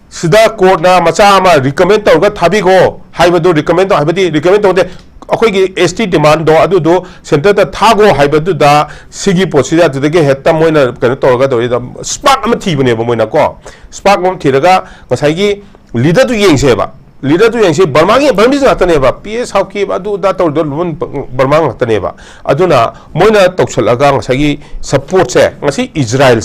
sida court na macha ama recommend tawga thabi go haibadu recommend to de अखोई ST demand दो centre दा थागो हाइबदुदा सिगी पोसिदा दुदगे हेत्ता मोइना कनो तोरगा दोरिदा स्पार्क अम थीबने मोइना को स्पार्क अम थीरगा गसाइगी लीडर तु येंगसेबा लीडर तु येंगसे बर्मागी बर्मीज नातनेबा PS हाउकी अदुदा तोरदो लुन बर्मा नातनेबा अदुना मोइना तौसलगा गसाइगी सपोर्ट से गसी इजराइल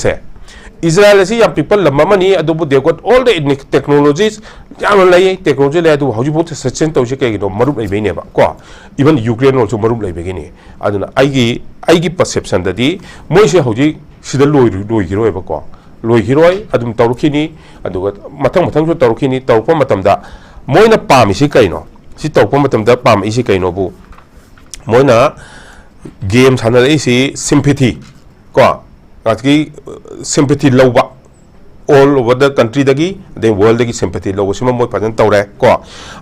से याम पीपल लममनी अदुबु they got all the technologies याम लई टेक्नोलॉजी ले अदु हौजिबु सचेन तौसे केगिनो मरुप लैबेनेबा को इवन यूक्रेन also मरुप लैबेगिनी अदुना आइगी परसेप्शन ददी मोइसे हौजि सिदा लोइगिरोयबा को लोइगिरोय अदुम तौरुखिनी अदुगा मथंग सु तौरुखिनी तौरप मतमदा मोइना पामिसि कैनो सि तौरप मतमदा पामिसि कैनोबु मोइना गेम सानरैसि सिम्पैथी को आज सिंपैथी लौबा ऑल ओवर द कंट्री दगी दे वर्ल्ड दगी सिंपैथी लौबा सिम मोय फजन तौरे को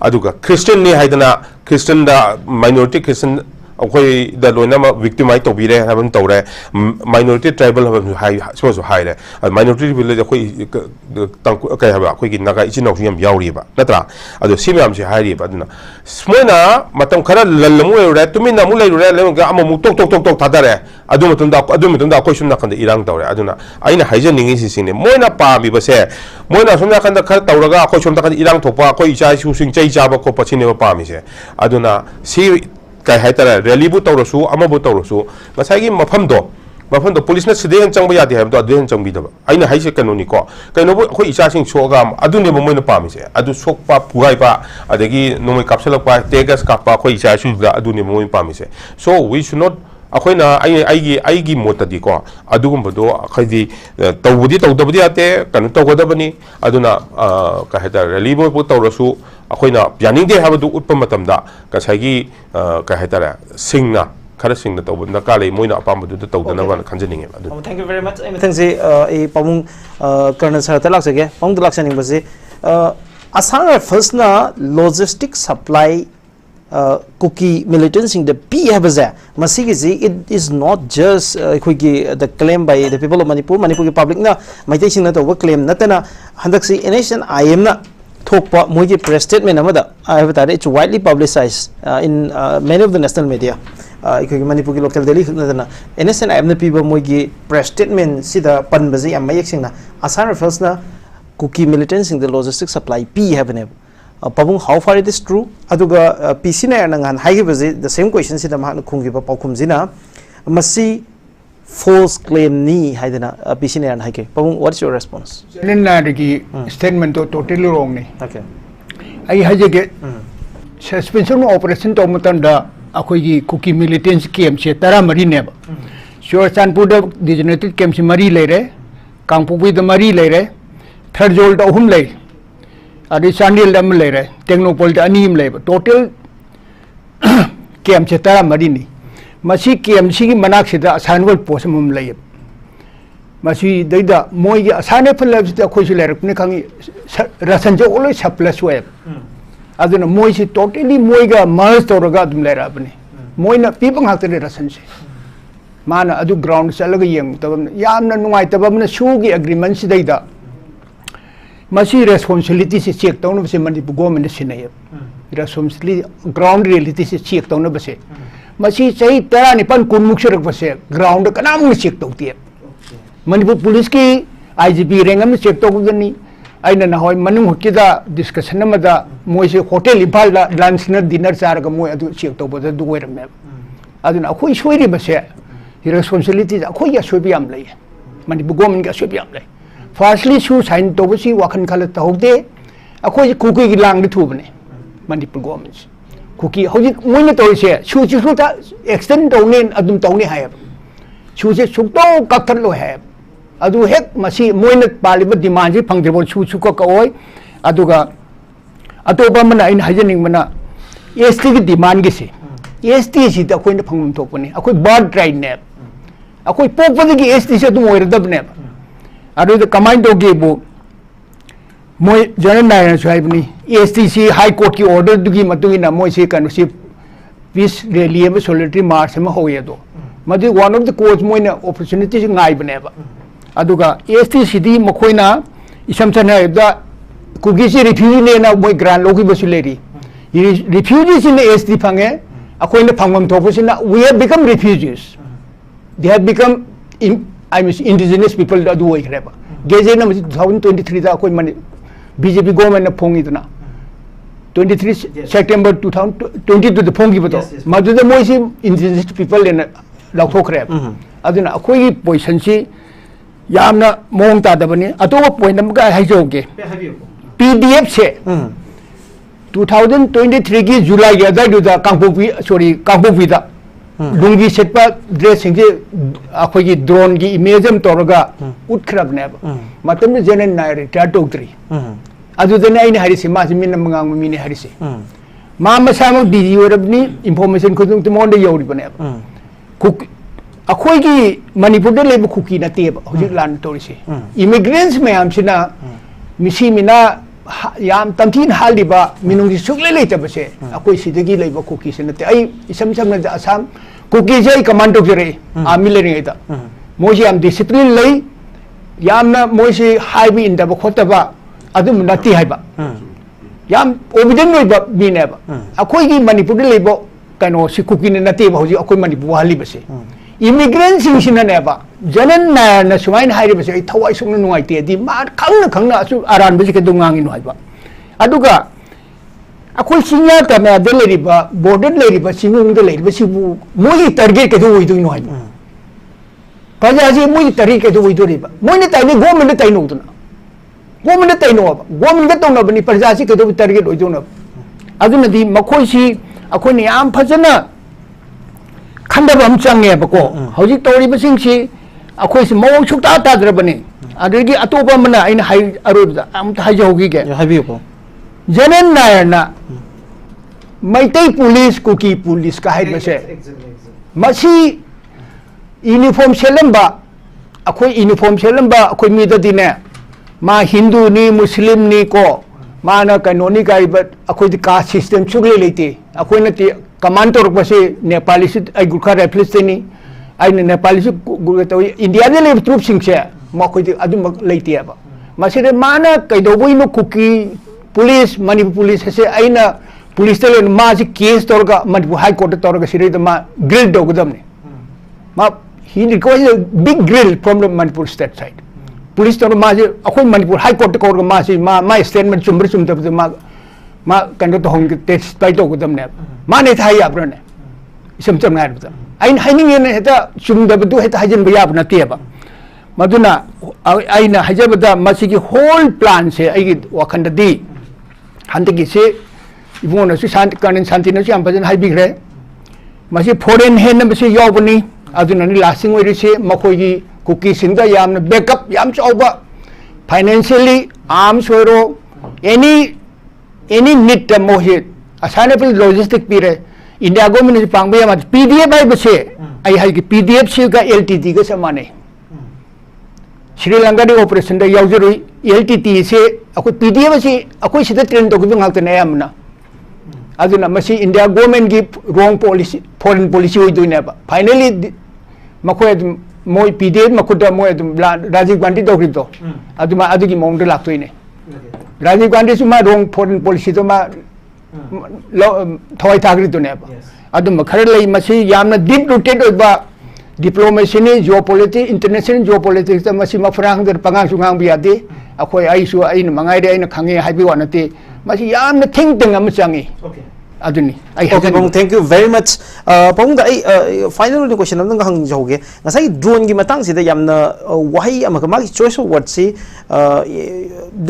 अदुगा क्रिश्चियन ने हाइदना क्रिश्चियन दा माइनॉरिटी क्रिश्चियन अखोई द लोइना विक्टिमाइज तौबिरे हाबन तौरे माइनॉरिटी ट्राइबल हाबन हाइ सो हाइरे माइनॉरिटी विलेज अखोई कय हाबा अखोई की नागा इचिन नौसु यम यावरिबा नत्रा अदु सिमयाम से हाइरिबा अदुना स्मोइना मतम खरा लल्लमु एरे तुमिना मु लेरुरे लेंगा अममु टोक थादारे अदु मतंदा अखोई सुम नाखंद इरांग तौरे अदुना आइना हाइजनिंग सिसिने मोइना पामिबसे मोइना सुम नाखंद खरा तौरगा अखोई सुम नाखंद इरांग थोपा अखोई इचा सुसिंग चै चाबा को पछिने पामिसे अदुना सी कई हाइतारे रैलीबु तौरसु अमबु तौरसु गसाइगी मफमदो पुलिस ने सिदे हन चंग यादे हाइबदो अदे हन चंगबिदबा आइना हाइसे कनोनी को कइनोबु अखोई इचासिंग सोगा अदुने मोइना पामिसे अदु सोकपा पुगाइपा अदगी नोमै कापसलपा टेगस कापा अखोई इचासु अदुने मोइना पामिसे सो वी शुड नॉट अखोइना आइगी मोतदी को अदुगुंबदो अखैदी तौबुदी तौदबदी आते कनो तौगदबनी अदुना का हेता रैलीबु तौरसु अखोइना यानिंगदे हाबदु उत्पम मतमदा गसाइगी का हेता सिंगना खर सिंगना तौबना काले मोइना अपामबदु तौदनबा खंजनिंगे अदु thank you very much I think से ए पामुंग कर्नल सरत लाक्सगे पामुंग लाक्सनिंग बसे असांग फर्स्ट ना लॉजिस्टिक सप्लाई कुकी मिलिटेंट सिंग द पी हैबजे मसीगी जी इट इज नॉट जस्ट अखोगी the claim by the people of Manipur की पब्लिक ना मैते सिंग ना तो क्लेम नतना हंदक सी एनएशन आईएम ना थोकपा मोगी प्रेस स्टेटमेंट अमदा I have that it's widely publicised in many of the national media अखोगी मणिपुर की लोकल डेली नतना एनएशन आईएम ना पीबा मोगी प्रेस स्टेटमेंट सिदा पनबजे या मयक सिंग ना असार फर्स्ट ना कुकी मिलिटेंट सिंग द लॉजिस्टिक सप्लाई पी हैबने Pabung, how far it is true? Aduga PC na nangan haigibazi the same question sida mahana khungiba paukumzina masi false claim ni haidana PC na haike. Pabung, what's your response? Selena digi statement to totally wrong ni. Okay. Ai hajege suspension operation to matanda akoi gi cookie militants camp se tara mari ne ba. Sure Sanpur da designated camp se mari le re, Kangpui da mari le re, third jol da hum le. अरे चांडिल दम ले रहे टेक्नोपोल the अनीम ले total केम से तारा मरी नहीं मसी केम सी की मनाक से दा असानवल पोस्ट मम ले मसी दैदा मोय की असाने फल से खोई से ले रखने खांगी रसन जो ओले सप्लस वे अदुन मोय से टोटली मोय का मर्ज तोरगा तुम ले रहा अपने मोय न पीपंग हाते रसन से माना अदु ग्राउंड चलगा यंग तब यामना नुंगाई तब हमने शू की एग्रीमेंट से दैदा मसी रेस्पॉन्सिबिलिटी से चेक तौन बसे मणिपुर गवर्नमेंट से नहीं रेस्पॉन्सिबिलिटी ग्राउंड रियलिटी से चेक तौन बसे मसी सही तरह निपन कुनमुख से रख बसे ग्राउंड का नाम में चेक तौती है मणिपुर पुलिस की आईजीपी रैंक में चेक तौगनी अइना ना होय मनुंग हकिदा डिस्कशन मदा मोय से होटल इम्फाल लंच न डिनर चार का मोय अदु चेक तौबद दु वेरमे अदुना अखोई सोइरि बसे रेस्पॉन्सिबिलिटी अखोई असोबि याम लय मणिपुर गवर्नमेंट का असोबि याम लय फर्स्टली शू साइन तो बसी वाखन खाल तौदे अखोई कुकी की लांग थूबने मणिपुर गवर्नमेंट कुकी हौजिक मोइना तौसे शू चिसु ता एक्सटेंड तौने अदुम तौने हाय शू से सुक्तो कथर लो है अदु हेक मसी मोइना पालिब डिमांड जे फंगद्रबो शू शू को कोय अदुगा अतोबा मन इन हाइजनिंग मना एसटी की डिमांड के से एसटी सी त कोइन फंगम थोपने अखोई बर्ड राइट ने अखोई पोपदगी एसटी से तुम ओइरदबने अदुद कमांड दोगेबो मोय जनरल नायर साहिबनी एसटीसी हाई कोर्ट की ऑर्डर दुगी मतुगिना मोय से कनु से पीस रैली में सोलिटरी मार्च में होये दो मदु वन ऑफ द कोच मोयना अपॉर्चुनिटी से गाय बनेबा अदुगा एसटीसी दी मखोइना इसम सनायदा कुगी से रिफ्यूजी ने ना मोय ग्रांड लोगी बसुलेरी रिफ्यूजी से ने ST fungi akoina phangam thopusina we have become refugees they have become I mean indigenous people adu oi greba geje na 2023 da akoi mani BJP government na phongi duna 23 September 2022 da phongi bato madu da moi si indigenous people in lauthokre aduna akoi position si yamna mong ta da bani atoba point am ga haijoge PDF se 2023 की जुलाई के other जो Kangpokpi sorry Kangpokpi दा lungi सेटपा dress Singh अखोई की drone की image हम तोरगा उठखरब ने मतलब में जनन नायर रिटायर टोक्ट्री अदुदने आइने हरिसे मा मिन मंगांग मिने हरिसे मा मसामो डीजी ओरबनी इंफॉर्मेशन खुदुंग तमोंड यौरि बने कुक अखोई की मणिपुर दे लेब कुकी नतेब हुजिक लान तोरिसे इमिग्रेंट्स में हमसिना मिसी मिना याम तमथीन हालिबा मिनुंगी सुगले लेतबसे अकोई सिदगी लेबा कुकी से नते आई इसम समन असम कुकी जे कमांड जरे आर्मी लेरिंगैदा मोजे याम डिसिप्लिन ले यामना मोजे हाइबी इंदबा खोतबा अदुम नती हाइबा याम ओबिडेंट लेबा बिनेबा अकोई की मणिपुर लेबो कनो सि कुकी ने नते होजी अकोई मणिपुर हालिबसे इमिग्रेंट सिंसिननेबा जनन नायरना सुमाइन हाइरिबसे आई थवाई सुंग नुआइते दि मा खंगना असु आरान बसे के दुंगांगी नुआइबा अदुगा अखोई सिंया तमे दे लेरिबा बॉर्डर लेरिबा सिंगुंग दे लेरिबा सिबु मोई टारगेट के दो होइदु नुआइबा प्रजाजी मोई टारगेट के दो होइदुरिबा मोइने ताइने गवर्नमेंट ताइनो दुना गवर्नमेंट ताइनो गवर्नमेंट के तोंनबनी प्रजाजी के दो टारगेट होइदुना अदुनदि मखोई सि अखोइने याम फजना खंडब हम चंगे बको हौजिक तौरिबसिंगसि अखोइसि मौं सुक्ता ताद्रबने अदगी अतोबा मना आइन हाइ अरोबदा अमता हाइजौगी के हाइबियो जनन नायरना मैतै पुलिस कुकी पुलिस का हाइबसे मसी यूनिफॉर्म सेलंबा अखोइ यूनिफॉर्म सेलंबा अखोइ मिददिने मा हिंदू नि मुस्लिम नि को माना कनोनी गाइबत अखोइ का सिस्टम सुगले लेते अखोइ नते कमांड तोरपसे नेपाली से आई गुरखा राइफल्स तेनी आई नेपाली से गुरतो इंडिया दे लेब ट्रूप सिंह से मखोइ अदुम लेते अब मसिरे माना कैदोबोइनो कुकी पुलिस मणिपुर पुलिस से आइना पुलिस ते मा से केस तोरगा मणिपुर हाई कोर्ट तोरगा सिरे मा ग्रिल दोगदमने मा ही requires big grill from the Manipur state side police तोर मा से अखोइ मणिपुर हाई कोर्ट कोरगा मा से मा स्टेटमेंट चुम्बर चुमतब मा कंडो तो होंगे टेस्ट पाई तो गुदमने माने थाई आपने इसम चमना है आइन हाइनिंग ने हेता चुमदबदु हेता हाजन बया अपना तेबा मदुना आइना हाजबदा मसिगी होल प्लान से आई वखंडदी हंतगी से इबोन से शांति करण शांति ने हम भजन हाइबिग्रे मसि फॉरेन हेन बसे यावबनी अदुना नि लास्टिंग ओइरिसे मखोगी कुकी सिंदा याम बैकअप याम चौबा फाइनेंशियली आर्म्स होरो एनी नीड मोहे असाने पर लॉजिस्टिक पीरे इंडिया गवर्नमेंट ने पांगबे या पीडीएफ आई बसे आई हाई की पीडीएफ से का एलटीटी के समाने श्रीलंका दे ऑपरेशन दे यावजरुई एलटीटी से अको पीडीएफ से अको सिदा ट्रेन तो गुदुंग हालते ने हमना अदुना मसी इंडिया गवर्नमेंट की रॉन्ग पॉलिसी फॉरेन पॉलिसी होई दुने बा फाइनली मखोय मोय पीडीएफ मखुदा मोय राजीव गांधी दोग्रितो अदुमा अदुगी मोंग दे लाक्तोइने राजीव गांधी सुमा रॉन्ग फॉरेन पॉलिसी तो मा थवाई थागरी तो ने अदुम खर लई मसी यामना डीप रूटेड ओबा डिप्लोमेसी ने जियोपॉलिटिक्स इंटरनेशनल जियोपॉलिटिक्स त मसी मफरांग दर पंगांग सुगांग बियादे अखोय आइसु आइन मंगाइदे आइन खंगे हाइबी वानते मसी यामना थिंक तंग अम चांगी अदुनी आई ओके पong thank you very much pong da ai final question amna hang joge ngasai drone gi matang sida yamna wahi amaka magi choice of word si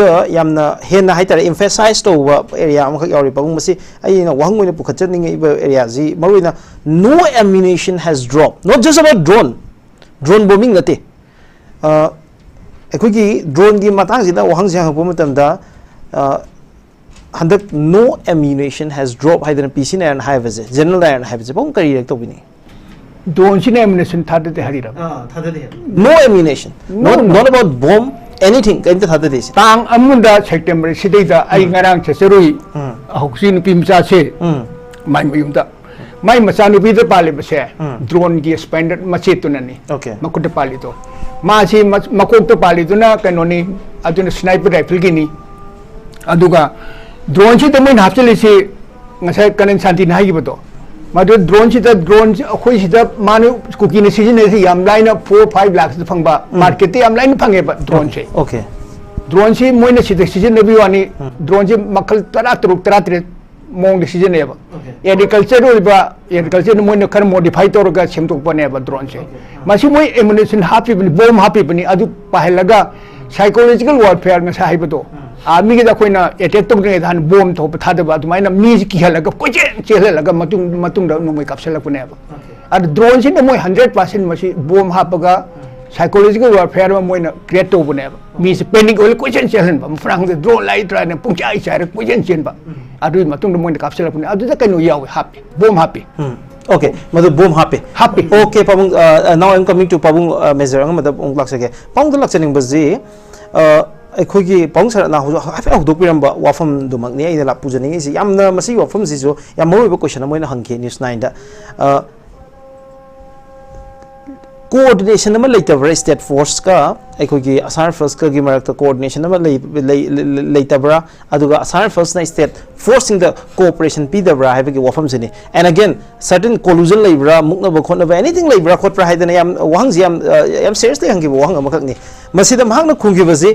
the yamna hena haitara emphasize to area amaka yori pong masi ai na wahang moina pukhatcha ninge area ji maruina no ammunition has dropped not just about drone bombing nate ekoi gi drone gi matang sida wahang jang hapu matam da Handak no ammunition has dropped either in PC and high visit. General and high visit. Pong kari rekto bini. Don't see ammunition thada de harira. No ammunition. Not about bomb. Anything. Kain thada de. Tang amunda September sidai da ai ngarang chesarui. Hoksin pimsa se. Mai mayumda. Mai masanu bi de pale base. Drone gi expanded mache tunani. Okay. Makut pali to. Ma si makok to pali to na kanoni aduna sniper rifle gi ni. Aduga drone से तो मैं half चले से नशा करने शांति नहीं की बतो मधु ड्रोन से अखोई से मानु कुकी ने सीजन से याम लाइन 4-5 लाख से फंगबा मार्केट याम लाइन फंगे ड्रोन से ओके ड्रोन से मोइने सीजन भी वानी ड्रोन से मखल तरा मोंग सीजन है एग्रीकल्चर मोइने खर मॉडिफाई तौर सेमटोपने ड्रोन से मसी मोइ एमुनेशन हापीबनी बॉम्ब हापीबनी अदु पाहलगा psychological warfare nga sai bado army ge da koina attack tok ne dan bomb thop thada ba dumaina mi ki halaga kochen chelaga matung da no moi kapsela ko ne ba ad drone sin moi 100% masi bomb hapaga psychological warfare ma moi na create to ne ba mi se panic ol kochen chelen ba frang de drone lai tra ne pung chai chai kochen chen ba adu matung da moi na kapsela ko ne adu da kaino yaw happy bomb happy okay madu boom happy okay pabung now I'm coming to pabung measure ang madab ong lak sake pang dalak chening bazi ꯑꯩꯈꯣꯏꯒꯤ ꯄꯥꯎꯡ ꯁꯔꯠꯅ ꯍꯥꯏꯐꯦꯠ ꯍꯧꯗꯣꯛꯄꯤꯔꯝꯕ ꯋꯥꯐꯝ ꯗꯨꯃꯛꯅꯤ ꯑꯩꯅ ꯄꯨꯖꯅꯤꯡꯉꯤꯁꯤ ꯌꯥꯝꯅ ꯃꯁꯤꯒꯤ ꯋꯥꯐꯝꯁꯤꯁꯨ ꯌꯥꯝ ꯃꯔꯨꯑꯣꯏꯕ question ꯑꯃ ꯑꯣꯏꯅ ꯍꯪꯈꯤ news 9ꯗ coordination ama leitabra state force ka aikogi asar force ka gi marakta coordination ama leitabra aduga asar force na state forcing the cooperation pidabra haibagi wafam sini and again certain collusion leibra mukna ba khotna ba anything leibra khotpra haidana yam wahang yam seriously hangi wahang amakak ni masida mahang na khungi bazi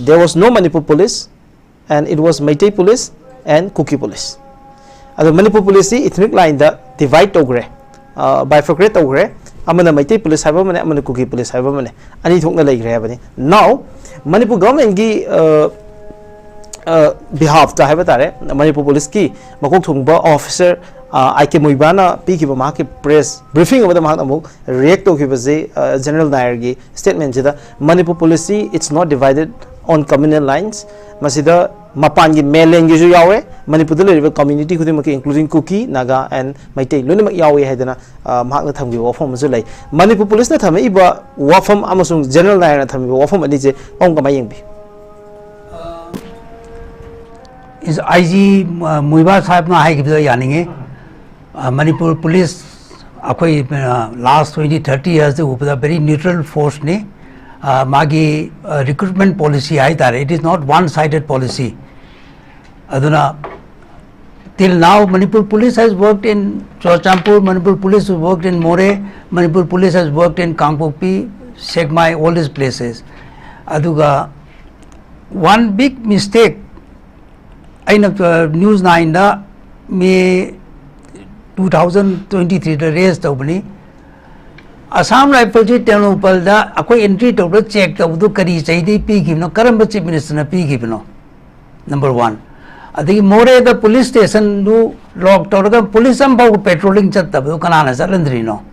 there was no Manipur police and it was Meitei police and Kuki police adu Manipur police ethnic line da divide togre bifurcate togre amana Meitei police haiba mane amana Kuki police haiba mane ani thokna leigre habani now Manipur government gi behalf ta haiba tare Manipur police ki makok thungba officer IK Moibana pi ki ba ki press briefing about the amuk react to ki baze General Nair gi statement jida Manipur police it's not divided on communal lines masida mapan gi melen gi ju yawe Manipur the level community khudi mak including Kuki Naga and Meitei lone mak yawe haidana mak na thamgi wafam ju lai Manipur police na thame iba wafam amasung General Nair na thame wafam ani je ong kama yengbi is IG Muiba sahib na hai gi yaninge Manipur police akoi last 20-30 years they were a very neutral force ne magi recruitment policy hai tare it is not one sided policy aduna till now Manipur police has worked in Churachandpur Manipur police has worked in More Manipur police has worked in Kangpokpi Segmai all these places aduga one big mistake aina news 9 da me 2023 da raise tawbani Assam rifle ji Tenopal da akoi entry tawbra check tawdu kari chaidi pi gibno karamba chief minister na pi gibno number 1 adigi More the police station du lock tawga police am bau patrolling chat tabu kanana salandri no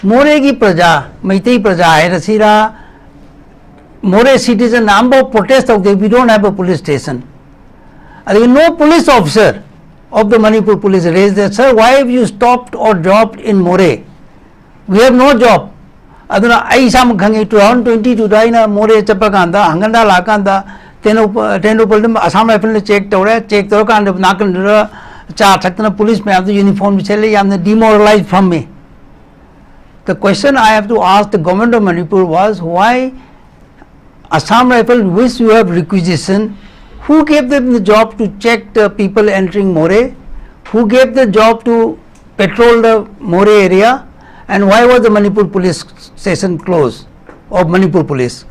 More gi praja Meitei praja hai rasira More citizen ambo protest tawde we don't have a police station adigi no police officer of the Manipur police raised that sir why have you stopped or dropped in More we have no job aduna ai sam khangi 2022 daina More chapakanda hanganda lakanda tenopal Assam rifle check tawre check tawra kan nakan cha thakna police me have the uniform chele yamna demoralized from me the question I have to ask the government of Manipur was why Assam rifle which you have requisition who gave them the job to check the people entering More who gave the job to patrol the More area and why was the Manipur police station closed of Manipur police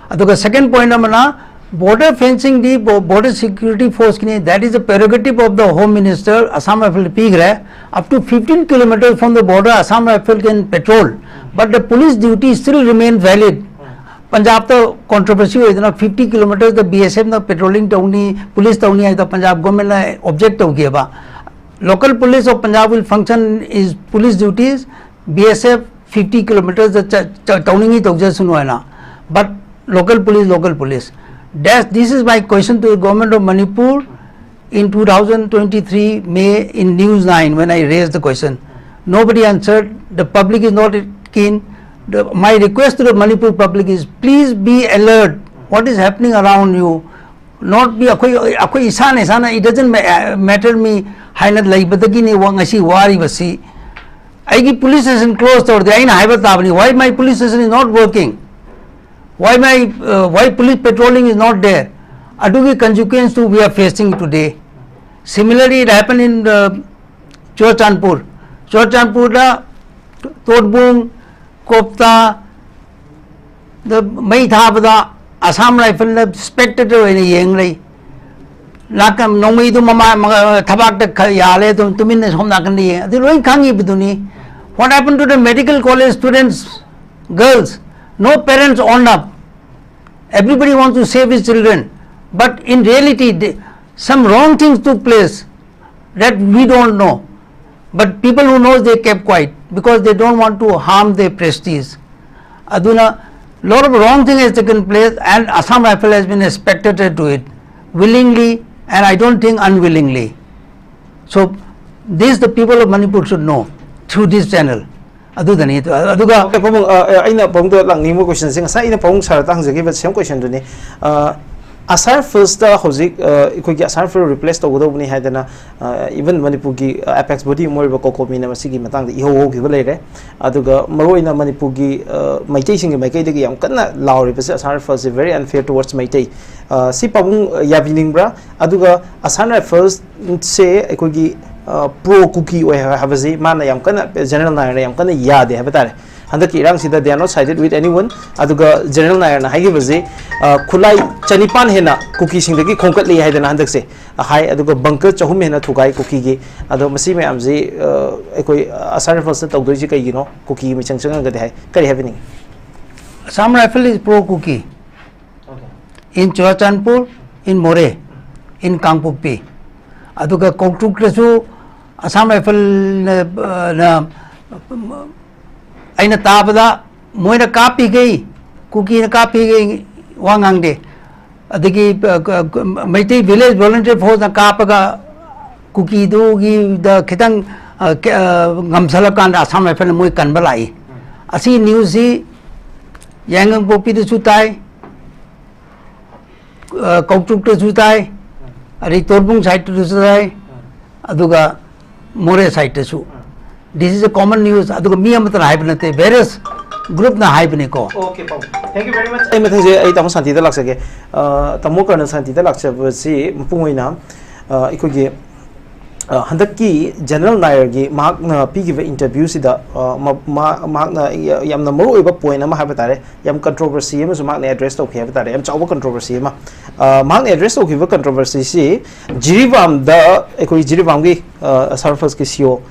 aduga second point amana border fencing the border security force kine that is the prerogative of the home minister Assam rifle pigre up to 15 kilometers from the border Assam rifle can patrol but the police duty still remain valid Punjab to controversy is 50 kilometers the BSF na patrolling tawni police tawni ai the Punjab government na object to giba local police of Punjab will function is police duties BSF 50 kilometers the tawning to just but local police this is my question to the government of Manipur in 2023 May in News 9 when I raised the question nobody answered the public is not keen my request to the Manipur public is please be alert what is happening around you not be akoi isana it doesn't matter me hainat laibadagi ni wangasi wari basi aigi police station closed or the aina haiba tabani why my police station is not working why police patrolling is not there adugi consequence to we are facing today similarly it happened in Churachandpur Churachandpur Todbung Kopta the Maithabada Assam Rifle spectator in a young Nakam no me to Mama Tabak Yale to Minas Home Nakandi. The Roy Kangi Biduni. What happened to the medical college students, girls? No parents owned up. Everybody wants to save his children. But in reality, some wrong things took place that we don't know. But people who know, they kept quiet because they don't want to harm their prestige. Aduna, lot of wrong thing has taken place and Assam Rifle has been a spectator to it, willingly and I don't think unwillingly. So this the people of Manipur should know through this channel. Adudani aduga okay pamung aina pamdo lang ni mo question sing sa ina pamung Sarat hangzagi but same question duni asar first da hozik ikoi gi asar for replace to godo buni haidana even Manipur gi apex body more ba kokomi na masigi matang da iho gi balere aduga maroina Manipur gi maitei sing maikai de gi yam kanna lauri pa asar first is very unfair towards maitai si pamung yabining bra aduga asar first say ikoi gi pro cookie or have a man yam kana general nair yam kana yade have tare handaki irang sida they are not sided with anyone aduga general nair na hagi baze khulai chanipan hena cookie sing dagi khongkat li haidana handak se hai aduga bunker chahum hena thugai cookie gi adu masi me amje ekoi asar first tawdoi ji kai gino cookie mi changchang ga de hai kari happening Assam Rifle is pro cookie. Okay. In Churachandpur, in More, in Kangpukpi. Aduga Koktuk Kresu Assam Rifle na aina tabada moina kapi gay cookie na kapi gay wangang de adigi Meitei village volunteer force na kapaga cookie do gi the kitang ngamsalap kan Assam Rifle moi kan balai asi news si Yambem popi de sutai Koktuk de sutai Ari Todbung side to sutai aduga More side to this is a common news aduga mi amatra hype nate various group na hype ne ko okay pam thank you very much ai mathe je ai tamo Shanti da laksage tamo karna Shanti da laksa si pungoina ikogi handaki general nair gi mark na pigi interview sida mark na yam na moro iba point ama habe tare yam controversy ama so mark na address to khebe tare yam chawa controversy ama mark na address to khebe controversy si Jiribam da ekoi Jiribam gi surface ki CEO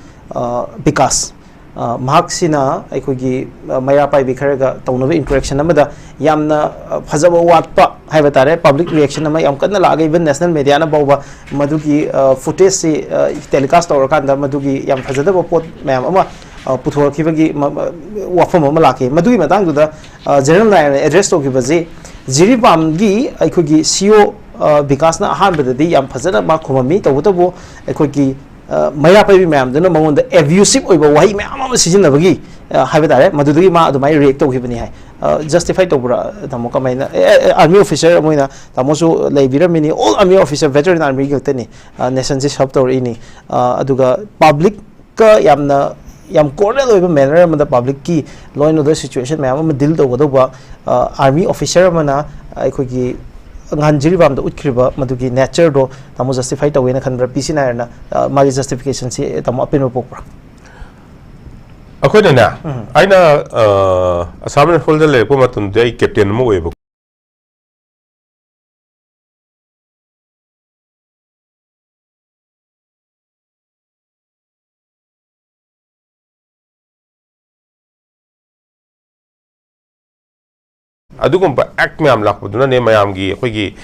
because Mahaksina Ikogi Maya Pai Bikaraga Tonovi interaction Namada Yamna Fazaba Watpa Havatare public reaction Nama Yamkana Laga even national media Boba Madugi footage telecast or Kanda Madugi Yam Fazada Pot Mama Putor Kivagi Wafama Malaki Madui Madang to the general address to Kibazi Jiribam Gi Ikogi CEO Bikasna Hanbadi Yam Fazada Makumami Tawutabo Ikogi Maya Pai Mam, the number one the abusive over why Mamma Sijin of Gi, Havatare, Madudi Ma, the my react to Hibani, justified over the Mokamina, army officer, Moina, Tamoso, Labira Mini, all army officer, veteran army, Gilteni, Nations helped or any Aduga public Yamna Yam corner over manner the public key, law in the situation, Mamma Dildo Wadoba, army officer Mana, I could give. Jiribam the Utkriba, Madugi nature do, Tamu justified away in a kind of piscina, Mari justification, see Tamu Pino Popra. According to I know a Saban folder Lepomatun Day Captain Moe. Adugumpa act mayam lakpuduna ne mayamgi akhoi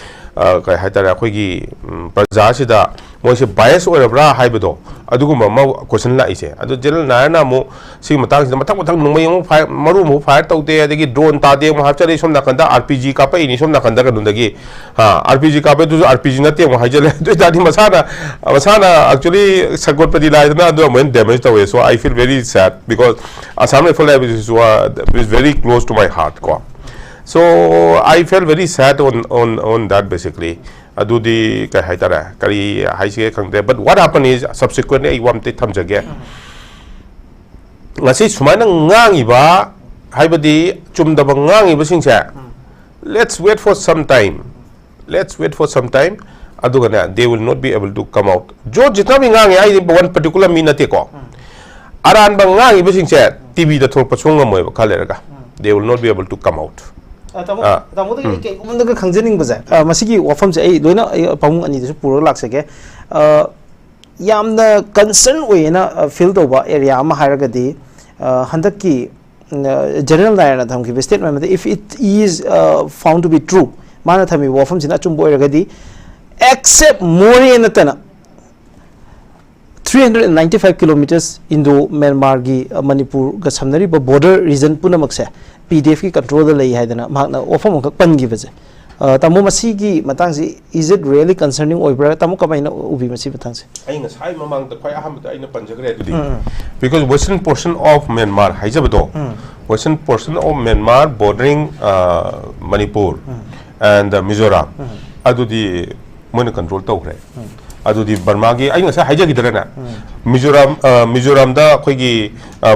kai haitara akhoi gi praja sida moi se bias orabra haibedo adugumba ma question la ise adu general nairna mo si matang sida mathak nungmai mo maru mo fire taude adagi drone ta de mo hapchari som nakanda RPG ka pa ini som nakanda ka dundagi ha RPG ka pa du RPG na te mo haijale do dadi masana actually sagot padi la na do mo damage tawe so I feel very sad because Assam Rifle is very close to my heart ko. So I felt very sad on that basically. Adu di kai haitara kari haisi kangde. But what happened is subsequently I want to thamjage. Ngasi sumana ngang iba haibadi chumdaba ngang iba singsa. Let's wait for some time. Adu gana they will not be able to come out. Jo jitna bhi ngang ai one particular minute ko. aran bang ngang iba sing che TV da thok pasung ngam moy khale raga they will not be able to come out tamo da ke umda ka khangjening baza masigi wafam se ai loina pamung ani de puro lakse ke yamna concern oina feel doba area ma haraga di handak ki general Nair na thamki statement if it is found to be true mana thami wafam sina chum boy raga di except more in tana 395 kilometers Indo Myanmar gi Manipur ga samnari ba border region punamak se PDF ki control da lei haidana mahna ofam ka pan gi baje tamo masi gi matang si is it really concerning oibra tamo ka baina ubi masi batang se ai nga sai mamang da khoi aham da aina panjagre dudi because western portion of Myanmar haijabdo western portion of Myanmar bordering Manipur and Mizoram adudi moina control tawre adudi Burma gi ai nga sai haijagi darana Mizoram da khoi gi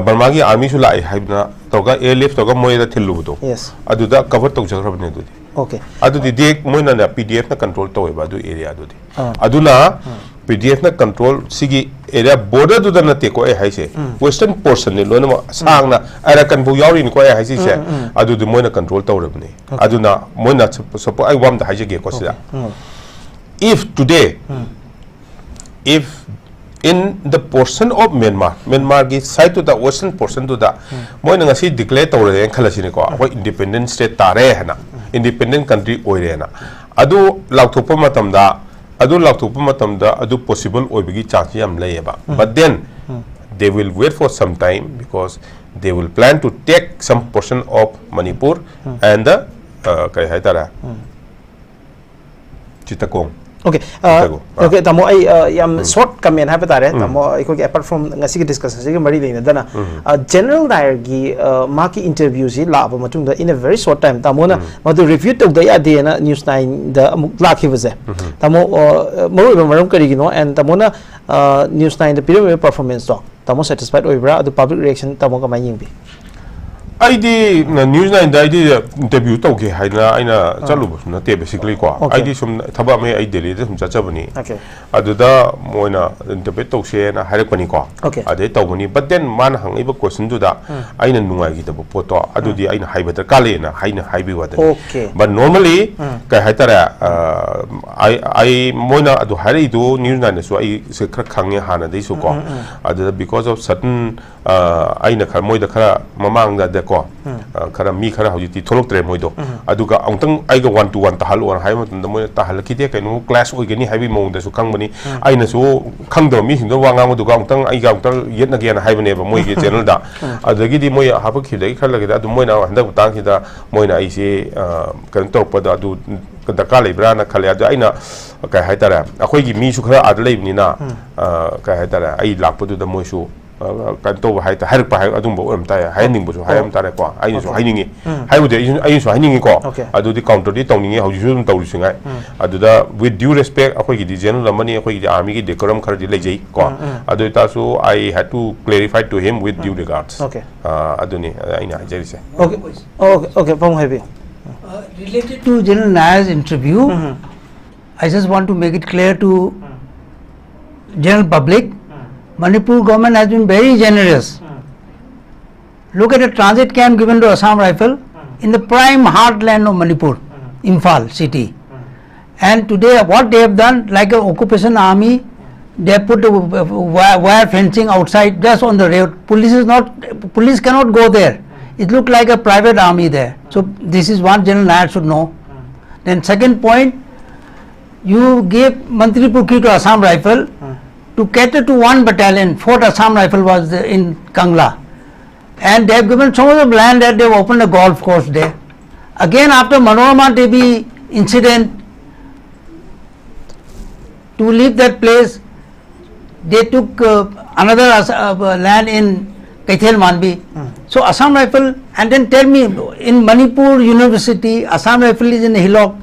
Burma gi army su lai haibna toga airlift toga moida thillubudo yes aduda cover tawjagrabne adudi okay adudi dek moina na PDF na control taweba adu area adudi aduna PDF na control sigi area border du da na te ko ai haise western portion ni lona sangna arakan bu yauri ni ko ai haise se adudi moina control tawrebne aduna moina support ai wam da haise ge ko sida if today if in the portion of Myanmar gi side to the western portion to the moina ngasi declare tawre en khalasini ko ko independent state tare hana independent country oire na adu lauthopa matamda adu possible oibigi chance yam layeba but then they will wait for some time because they will plan to take some portion of Manipur and the kai haitara Chittagong okay okay tamo ai yam short comment ha batare tamo iko ke apart from ngasi ki discussion se mari leina dana general Nair gi maki interview si la ba matung da in a very short time tamo na madu review tok da ya de na news 9 da amuk la ki baze tamo mo maram kari gi no and tamo na news 9 da period performance to tamo satisfied oibra the public reaction tamo ka mai yingbi ID news 9 da ID interview to ke haina aina chalu na te basically ko ID sum thaba me ai delhi de sum chachabani aduda moina interpret to se na harak pani ko ade to bani but then man hang iba question du da aina nungai gi da photo adudi aina haiba da kale na haina haibi wa da but normally ka haitara I moina adu hari du news 9 so ai se khra khange hana dei so ko adu because of certain aina khar moida khara mamang da ko khara mi khara hauji tholok tre moido aduga angtang aiga 1 to 1 tahal on hai matunda moi tahal ki de kainu class oigani haibi mong da su khangmani aina su khangdo mi hindo wanga moduga angtang aiga angtang yetna giana haibane ba moi ge channel da adagi di moi haba ki dai khala da adu moina handa utang ki da moina ai se kan tor pa da adu da ka lebra na khale adu aina kai haitara akhoi gi mi su khara ad leibni na kai haitara ai lakpa du da moi su kan to hai ta har pa hai adum bo am ta hai ning bo so hai am ta re ko ai so hai ningi hai bu de ai so hai ningi ko adu di counter di tong ningi hau ju dum taw singai adu da with due respect akhoi gi di general lamani akhoi gi army gi decorum khar di lejai ko adu ta so I had to clarify to him with due regards adu ni ai na jeri se okay pong heavy related to General Nair's interview I just want to make it clear to general public Manipur government has been very generous. Look at the transit camp given to Assam Rifle in the prime heartland of Manipur, Imphal city. And today what they have done, like an occupation army, they have put a wire fencing outside just on the road. Police cannot go there. It looked like a private army there. So this is one General Nair should know. Then second point, you gave Mantri Purki to Assam Rifle to cater to one battalion. 4th Assam Rifle was in Kangla, and they have given so much of land that they have opened a golf course there. Again, after Manorama Devi incident, to leave that place, they took another land in 𝗚𝗘𝗡 𝗦𝗬𝗧. So Assam Rifle, and then tell me, in Manipur University, Assam Rifle is in Hillock.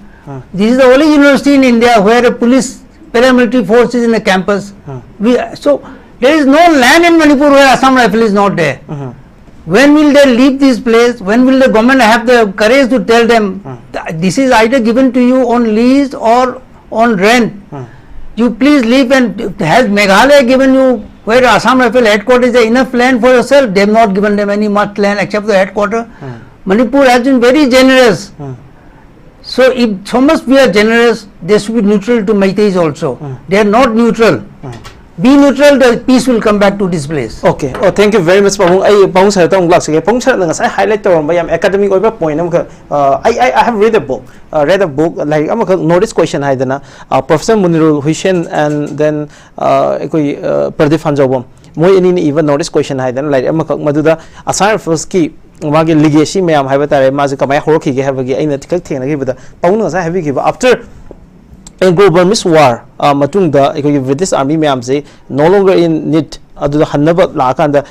This is the only university in India where a police paramilitary force is in a campus. So there is no land in Manipur where Assam Rifle is not there. When will they leave this place? When will the government have the courage to tell them this is either given to you on lease or on rent? You please leave. And has Meghalaya given you where Assam Rifle headquarters is enough land for yourself. They have not given them any much land except the headquarters. Manipur has been very generous. So if so much we are generous, they should be neutral to Meiteis also. They are not neutral. Be neutral, the peace will come back to this place. Okay. Oh, thank you very much, Pamung. Pamung sir, tong glak sige. Pamung sir, nang highlight to bayam academic over point. I have read a book. Like I'm a notice question. Hai dana. Professor Munirul Hussain and then Pradeep Hanjobom. Moi any even notice question. Hai dana. Like I'm a maduda Assam first ki. Magi legacy me am hai batare. Mazi kamay horoki ke have agi. Ay natikak thing nagi bata. Pamung nang have give after Anglo-Burmese war, matung da British Army mayamse no longer in need adu hanaba lakanda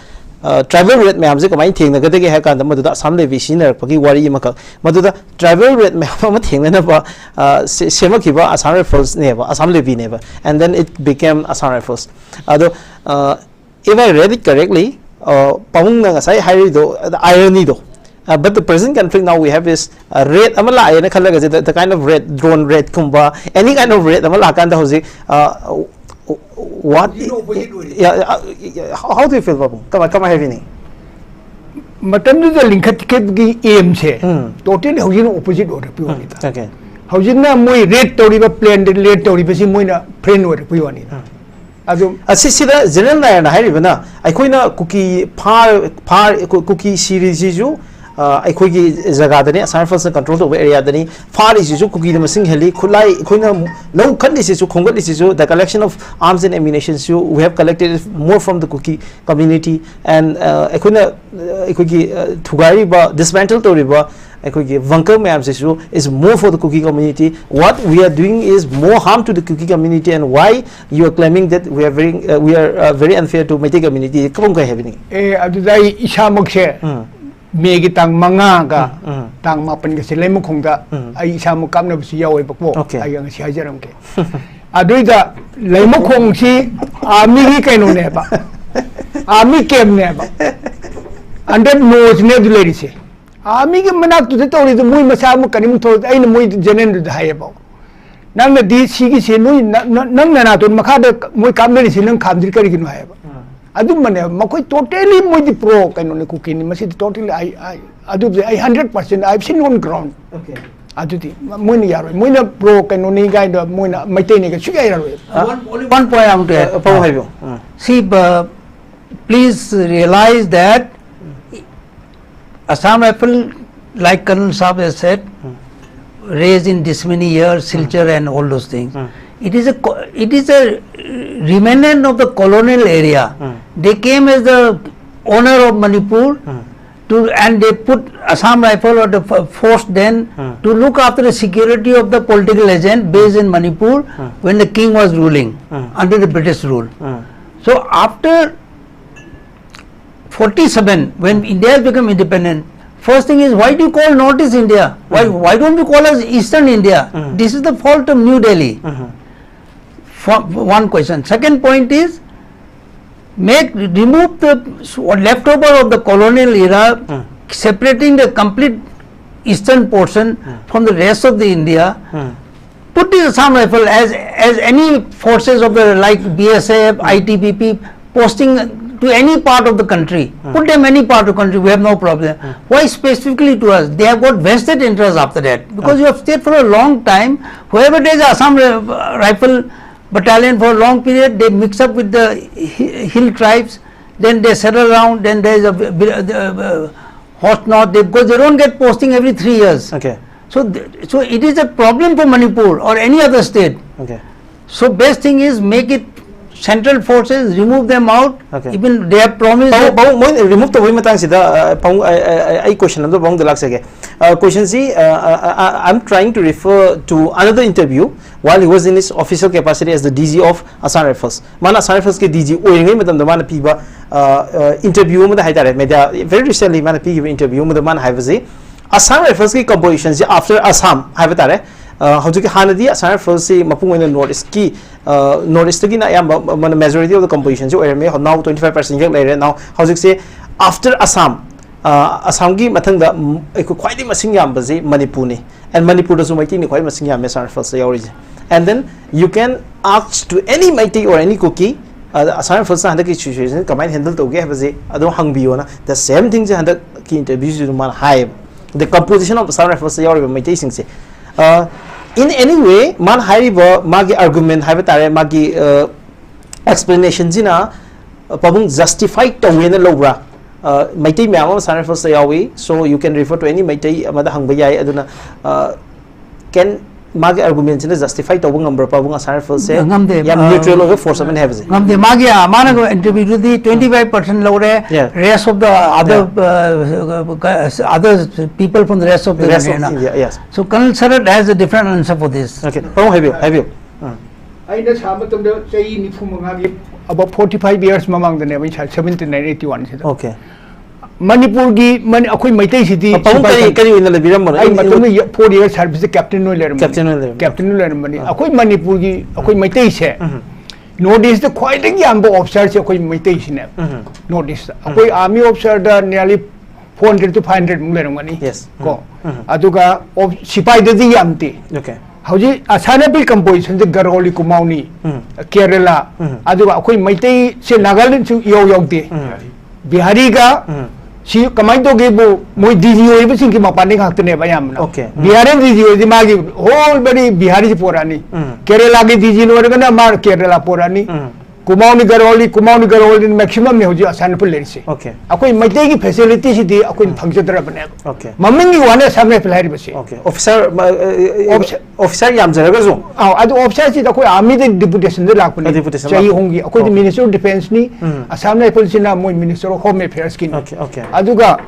tribal rate mayamse kamai thengna gadege ha kanda maduda Assam levi siner pagi wari maka maduda tribal rate mayam thengna na ba sema kiba Assam Rifles neba Assam levi neba, and then it became Assam Rifles. Ado if I read it correctly, pamung na ngasai hari do the irony do. But the present conflict now we have is red amala the kind of red drone red kumba any kind of red amala kanda hosi what how do you feel babu come having matam the linkat ke aim se totally housing opposite order piwani ta okay housing na moi red tori ba plan red tori ba si moi na friend order piwani ta adu sida general Nair na hari bana aikoina cookie par cookie series ju aikoigi jaga dani Assam Rifles control to area dani far is ju cookie the masing heli khulai koina low khandi se ju khongal is ju the collection of arms and ammunition we have collected more from the cookie community, and aikoina aikoigi thugari ba dismantle to riba aikoigi vankar mayam se ju is more for the cookie community. What we are doing is more harm to the cookie community, and why you are claiming that we are very unfair to Meitei community kapong ka happening adu dai isha mokse Megi tang manga ga tang mapan ga silai mo khongda ai isa mo kam na bisi yaw bakpo ai ang si hajaram ke adui da lai mo khong si army hi kaino ne ba army kem ne ba under nose ne du lady se army ge manak tu to ri du mui masa mo kanim to ai na mui jenen du hai ba nang na di si gi se nui nang na to makha da mui kam ne si nang kham dir kari gi no hai ba adu mane makoi totally moi di pro kaino ne cookie ni masi totally I 100% I've seen on ground. Okay. Adu di moi ni yaro moi na pro kaino ni guy da moi na Meitei ni ga sugai yaro only one point I want to add. See, please realize that Assam Rifle, like Colonel Saab has said, raised in this many years, Silchar and all those things. It is a remnant of the colonial area. They came as the owner of Manipur and they put Assam Rifle or the force then to look after the security of the political agent based in Manipur when the king was ruling under the British rule. So after 47, when India has become independent, first thing is, why do you call Northeast India? Why don't you call us Eastern India? This is the fault of New Delhi. One question. Second point is, remove the leftover of the colonial era, separating the complete eastern portion from the rest of the India. Put the Assam Rifle as any forces of the like BSF, ITBP posting to any part of the country. Put them any part of the country, we have no problem. Why specifically to us? They have got vested interest after that. Because you have stayed for a long time. Whoever takes Assam Rifle battalion for a long period, they mix up with the hill tribes, then they settle around, then there is a horse north, because they don't get posting every 3 years. Okay. So it is a problem for Manipur or any other state. Okay. So best thing is make it central forces, remove them out. Okay. Even they have promised. Remove the women thanks I question the bong the laksage. Question C, I'm trying to refer to another interview while he was in his official capacity as the DG of Assam Rifles. Mana Assam Rifles ke DG oingai madam the mana piba interview with the haitare media very recently mana piba interview with the man haivazi Assam Rifles ki composition after Assam haivatare howji hanadi Assam Rifles si mapung in the northeast ki northeast ki na majority of the composition so now 25% later now howji say after Assam Assam ki mathang da quite masing yambazi Manipur ni and Manipur does Meitei ni quite masing yam Assam Rifles origin, and then you can ask to any Meitei or any cookie Assam Rifles na handak ki situation kamai handle to ge habaje ado hangbiyo na the same thing je handak ki interviews ju man high the composition of Assam Rifles yaw ba maitai sing se in any way man hariba magi argument haiba tare magi explanation jina pabung justified to win lobra maitai myam Assam Rifles yawi so you can refer to any maitai amada hangba yai aduna can magi argument jina justify to ngambra pabung Assam Rifles se yam neutral over force amen have ngamde magi amana go interview di 25% lore rest of the other people from the rest of the India, yes. So Colonel Sarat has a different answer for this. Okay, have you I know some say about 45 years mamang the never 1781 okay Manipur gi mani akoi maitai city kari in the biram I matum 4 years service captain no letter captain mani akoi Manipur gi akoi maitai se notice the quite yamba officers akoi maitai sine notice akoi army officer da nearly 400 to 500 muler mani yes ko aduga sipai da di yamti okay hauji asana bil composition the garoli kumauni Kerala aduga akoi maitai se Nagaland su yogte Bihari ga si kamai to ge bo moi DGO ibe sing ki mapani khakte ne bayam na okay Bihari DGO di magi whole body Bihari porani Kerala ge DGO no ga na mar Kerala porani Kumauni Garoli maximum me hoji asan pul lerse okay akoi maitai ki facility si di akoi phangchadra bane okay maming gi wane samne pelari base okay officer yam jara ga zo adu officer si akoi army de deputation de lakune chahi hongi akoi minister of defense ni assam rifle sina moi minister of home affairs kin okay aduga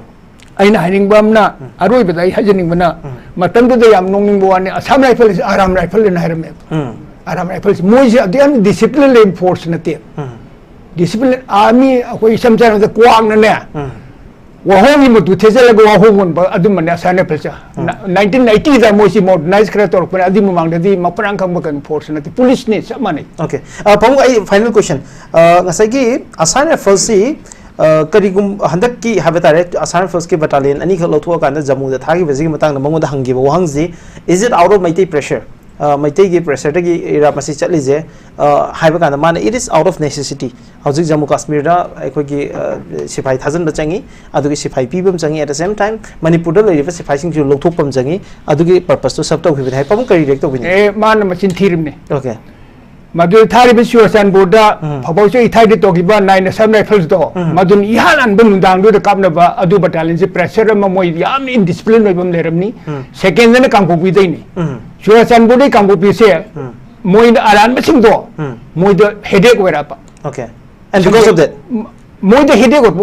aina hiring bamna aroi badai hajening bana matam de yam nongning bo wane assam rifle is aram rifle na herme Aram rifles moi they are discipline force na te discipline army akoi samjana the kwang na ne wa hongi mo tu thesela go hongon ba adum mane asana pelcha 1990 da mo si modernize kra tor pa adi mo mang di maprang kham kan force na te police ne samane okay pamu ai final question ngasai gi asana falsi karigum handak ki habitare asana falsi battalion ani khalo thua kan jamu da thagi bezi matang na mango da hangi ba wangji is it out of mighty pressure Maitai gi pressure gi era masi chatli je haiba kan man it is out of necessity hauji Jammu Kashmir da ekoi gi sipai thajan da changi adu gi sipai pibam changi at the same time Manipur da lei sipai sing ju lokthok pam changi adu gi purpose to sub to hi hai pam kari rek to bi man machin thirim ne okay madu thari bi suasan boda phabo se ithai de to gi ba nine sam rifles do madun ihan an bun dang do kap na ba adu battalion se pressure ma moi yam indiscipline oi bam leram ni second ne kang ko bi dei ni suasan boda kang ko bi se moi aran ba sing do moi the headache wera pa okay and because of that moi the headache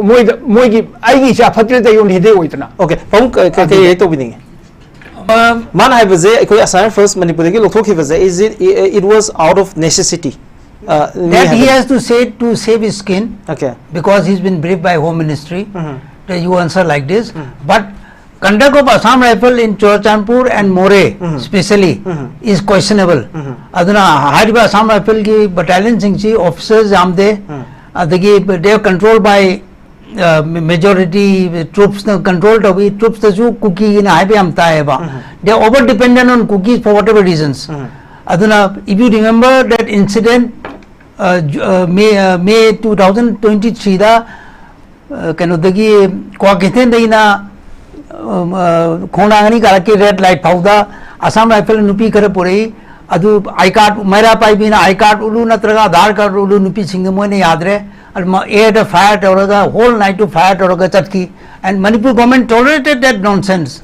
moi gi ai gi sa fatil da yon headache oi tana okay pam ke to bi ni man hai baze ekoi assign first Manipur gi lokthok hi baze is it was out of necessity that he has to say to save his skin okay because he's been briefed by Home Ministry that you answer like this but conduct of Assam Rifle in 𝗭𝗏 and More especially is questionable aduna hariba Assam Rifle gi battalion sing chi officers amde adagi they are controlled by majority troops controlled of troops the cookie in IBM Taiba. They are over dependent on cookies for whatever reasons. Aduna, if you remember that incident, May 2023 da kanodagi kwakithen deina khonangani karake red light pauda Assam Rifle nupi kare purei adu I card mera pai bina I card ulu natraga Aadhaar card ulu nupi singamoine yadre air the fire toraga whole night to fire toraga chatki and Manipur government tolerated that nonsense.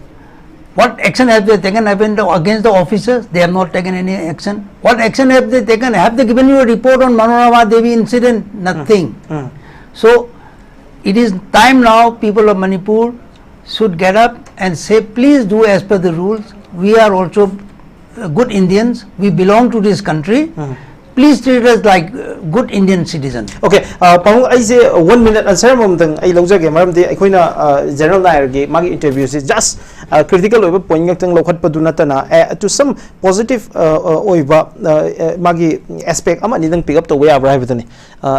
What action have they taken against the officers? They have not taken any action. What action have they taken? Have they given you a report on Manorama Devi incident? Nothing. So it is time now people of Manipur should get up and say please do as per the rules. We are also good Indians. We belong to this country. Please treat us like good Indian citizens. Okay, Pamu, I say 1 minute answer mom thing. I love the game. Maram de, I koina General Nair ge magi interviews is just critical over point ngakang lokhat paduna tana to some positive oiba magi aspect ama ni dang pick up to way abra habitani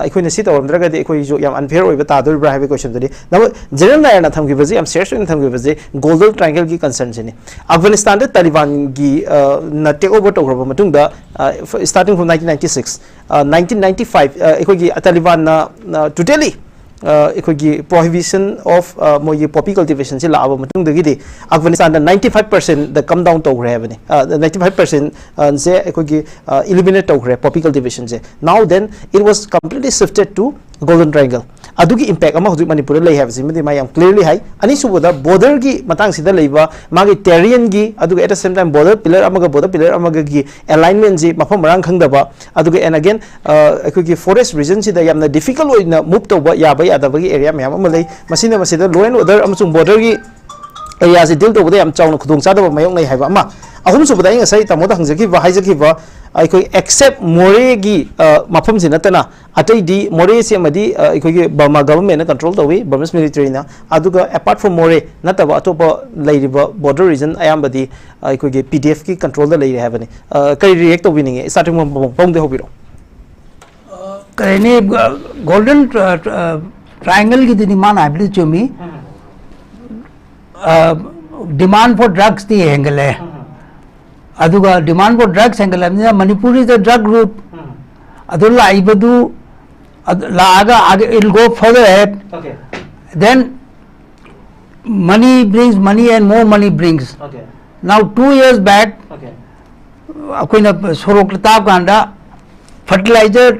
ekhoi na sit or draga de ekhoi jo yam unfair oiba ta dur bra habe question tadi now general nair na tham gi baji am serious in tham gi baji golden triangle ki concern jeni Afghanistan de Taliban gi na take over to graba matung da starting from 1996 1995 ekhoi gi Taliban na totally prohibition of poppy cultivation se laaba matung dagi di Afghanistan 95% the come down to grab 95% se eliminate to poppy cultivation se now then it was completely shifted to golden triangle adugi impact ama hujik Manipur lay have simedi mayam clearly hai ani suboda border gi matang sida leiba magi terrain gi aduga at the same time border pillar amaga gi alignment ji mafam rang khangdaba aduga and again forest region sida yamna difficult oina move to ba ya ba ya da bagi area mayam amalai masina law and order amasung border gi area se deal to boda yam chawna khudong cha da mayong nei haiba ama ahum suboda inga sai tamoda hangjaki ba haijaki ba except more gi mafam sinatana atai di more se madi Burma government na control tawi Burmese military na aduga apart from more nataba atopa lairiba border region ayambadi PDF ki control da lairi habani kai react to winning starting from de hobiro kani golden triangle ki demand I believe to me demand for drugs the angle hai aduga demand for drugs angle Manipur is a drug route adulla ibadu laaga it will go further ahead okay then money brings money and more money brings okay now 2 years back okay akoina sorok tab kanda fertilizer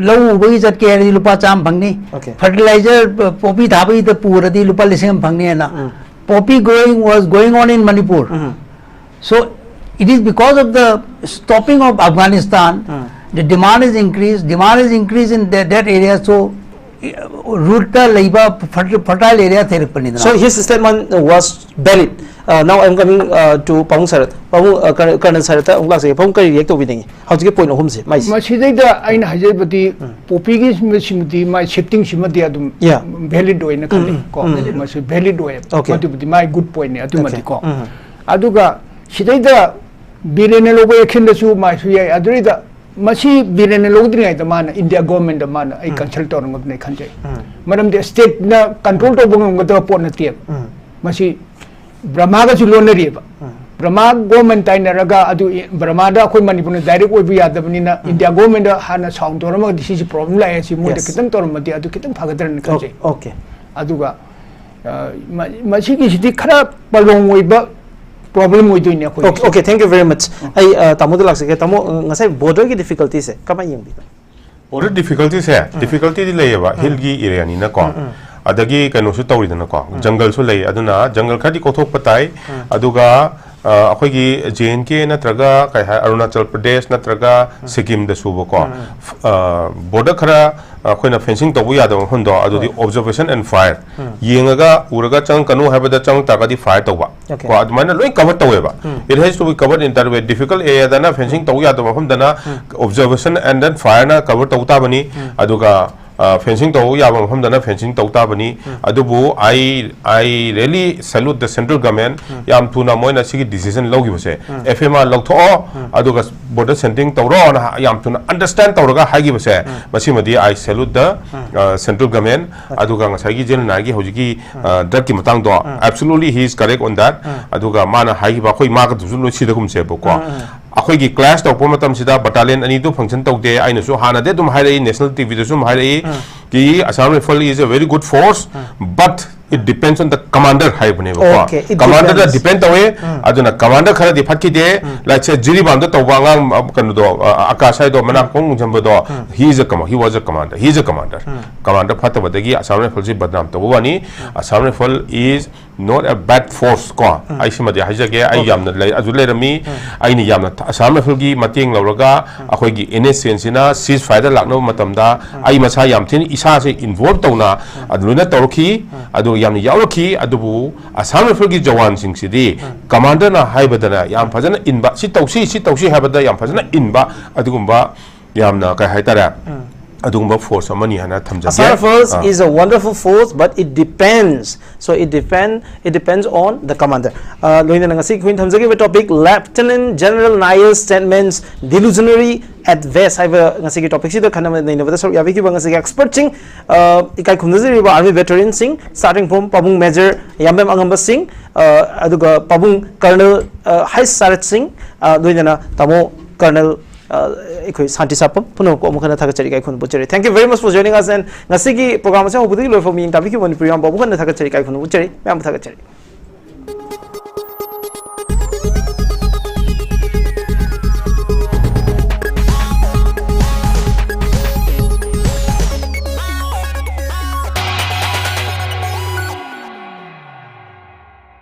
low bagi jat ke ri lupa cham phangni okay fertilizer poppy thabai the pura di lupa lising phangni na poppy growing was going on in Manipur so it is because of the stopping of Afghanistan the demand is increased in that area so root labor fertile area therapy so his statement was valid now I am coming to Pang Sarat Colonel Sarat ungla se Pang react to winning how to get point home se mai sidai da aina hajabati poppy gi simati mai shifting simati adum valid oina khali ko mas valid oya adubati mai good point ne adumati ko aduga sidai da birene logo action da su mai su ya aduri da masi birene logo dringai da mana India government da mana ai consult on ngop ne khanjai madam de state na control to bong ngot da pon na tiep masi Brahma ga chu lon ri ba Brahma government tai na raga adu Brahma da khoi Manipur na direct oi bi ya da bani na India government da hana sound to ma this is problem la ai si mo de kitang to ma di adu kitang phagadar na khanjai okay aduga masi ki sidi khara palong oi ba problem with doing okay thank you very much I tamu de lakse ke tamu ngasai border ki difficulties hai kama yeng bi border difficulties hai difficulty di lay ba hill gi area ni na ko adagi kanu su tawri na ko jungle su lay aduna jungle khadi kothok patai aduga akhoi gi JNK natraga kai ha Arunachal Pradesh natraga Sikkim da subo ko border khara akhoi na fencing to bu ya da hondo adudi observation and fire yengaga uraga chang kanu habada chang ta ga di fire to ba ko admana loi cover to ba it has to be covered in that way difficult area da na fencing to ya da hom da na observation and then fire na cover to ta bani aduga fencing to ya ba hom da na fencing to ta bani adubu I really salute the central government yam tuna moina sigi decision logi bose FMR logtho aduga border sending to ro na yam tuna understand to ga hagi bose masimadi I salute the central government aduga ngasai gi gen na gi hojiki drug ki matang do absolutely he is correct on that aduga mana hagi ba khoi ma ga du lo si da kum se bo ko akhoi gi class to pomatam sida battalion ani du function to de aina so hana de dum harai national TV de sum harai ki Assam Rifle is a very good force but it depends on the commander hai bane ba commander da depend away aduna commander khara di phakki de like say jiri bam da to ba ngang kanu do akasai do mana kong jamba do he was a commander commander phata badagi Assam Rifle ji badnam to wani Assam Rifle is not a bad force ko ai sima de haja ai yamna lai aju le rami ai ni yamna Assam Rifle gi mating lawraga akhoi gi innocence na cease fire lakno matam da ai masa yam thin isa se involve tawna aduna tawki adu yamni yauraki adubu Assam Rifle gi jawan sing sidi commander na haibadana yam phajana inba si tawsi habada yam phajana inba adugumba yamna kai haitara adungba force amani hana thamja Asar force is a wonderful force, but it depends. So it depends on the commander. Loina ngasi kuin thamjagi the topic Lieutenant General Nair's statements delusionary at best. I have ngasi topic si the khana nei na so yavi ki ngasi expert sing ikai khumdajari ba army veteran sing starting from Pabung Major Yambem Angamba Singh aduga Pabung Colonel Sarat Singh loina tamo Colonel Shanti Sapam puno ko mukha na thakachari kai khun buchari. Thank you very much for joining us, and ngasi ki program sa hobudi lo for me interview ki Manipur yam babu khana thakachari kai khun buchari ma'am thakachari.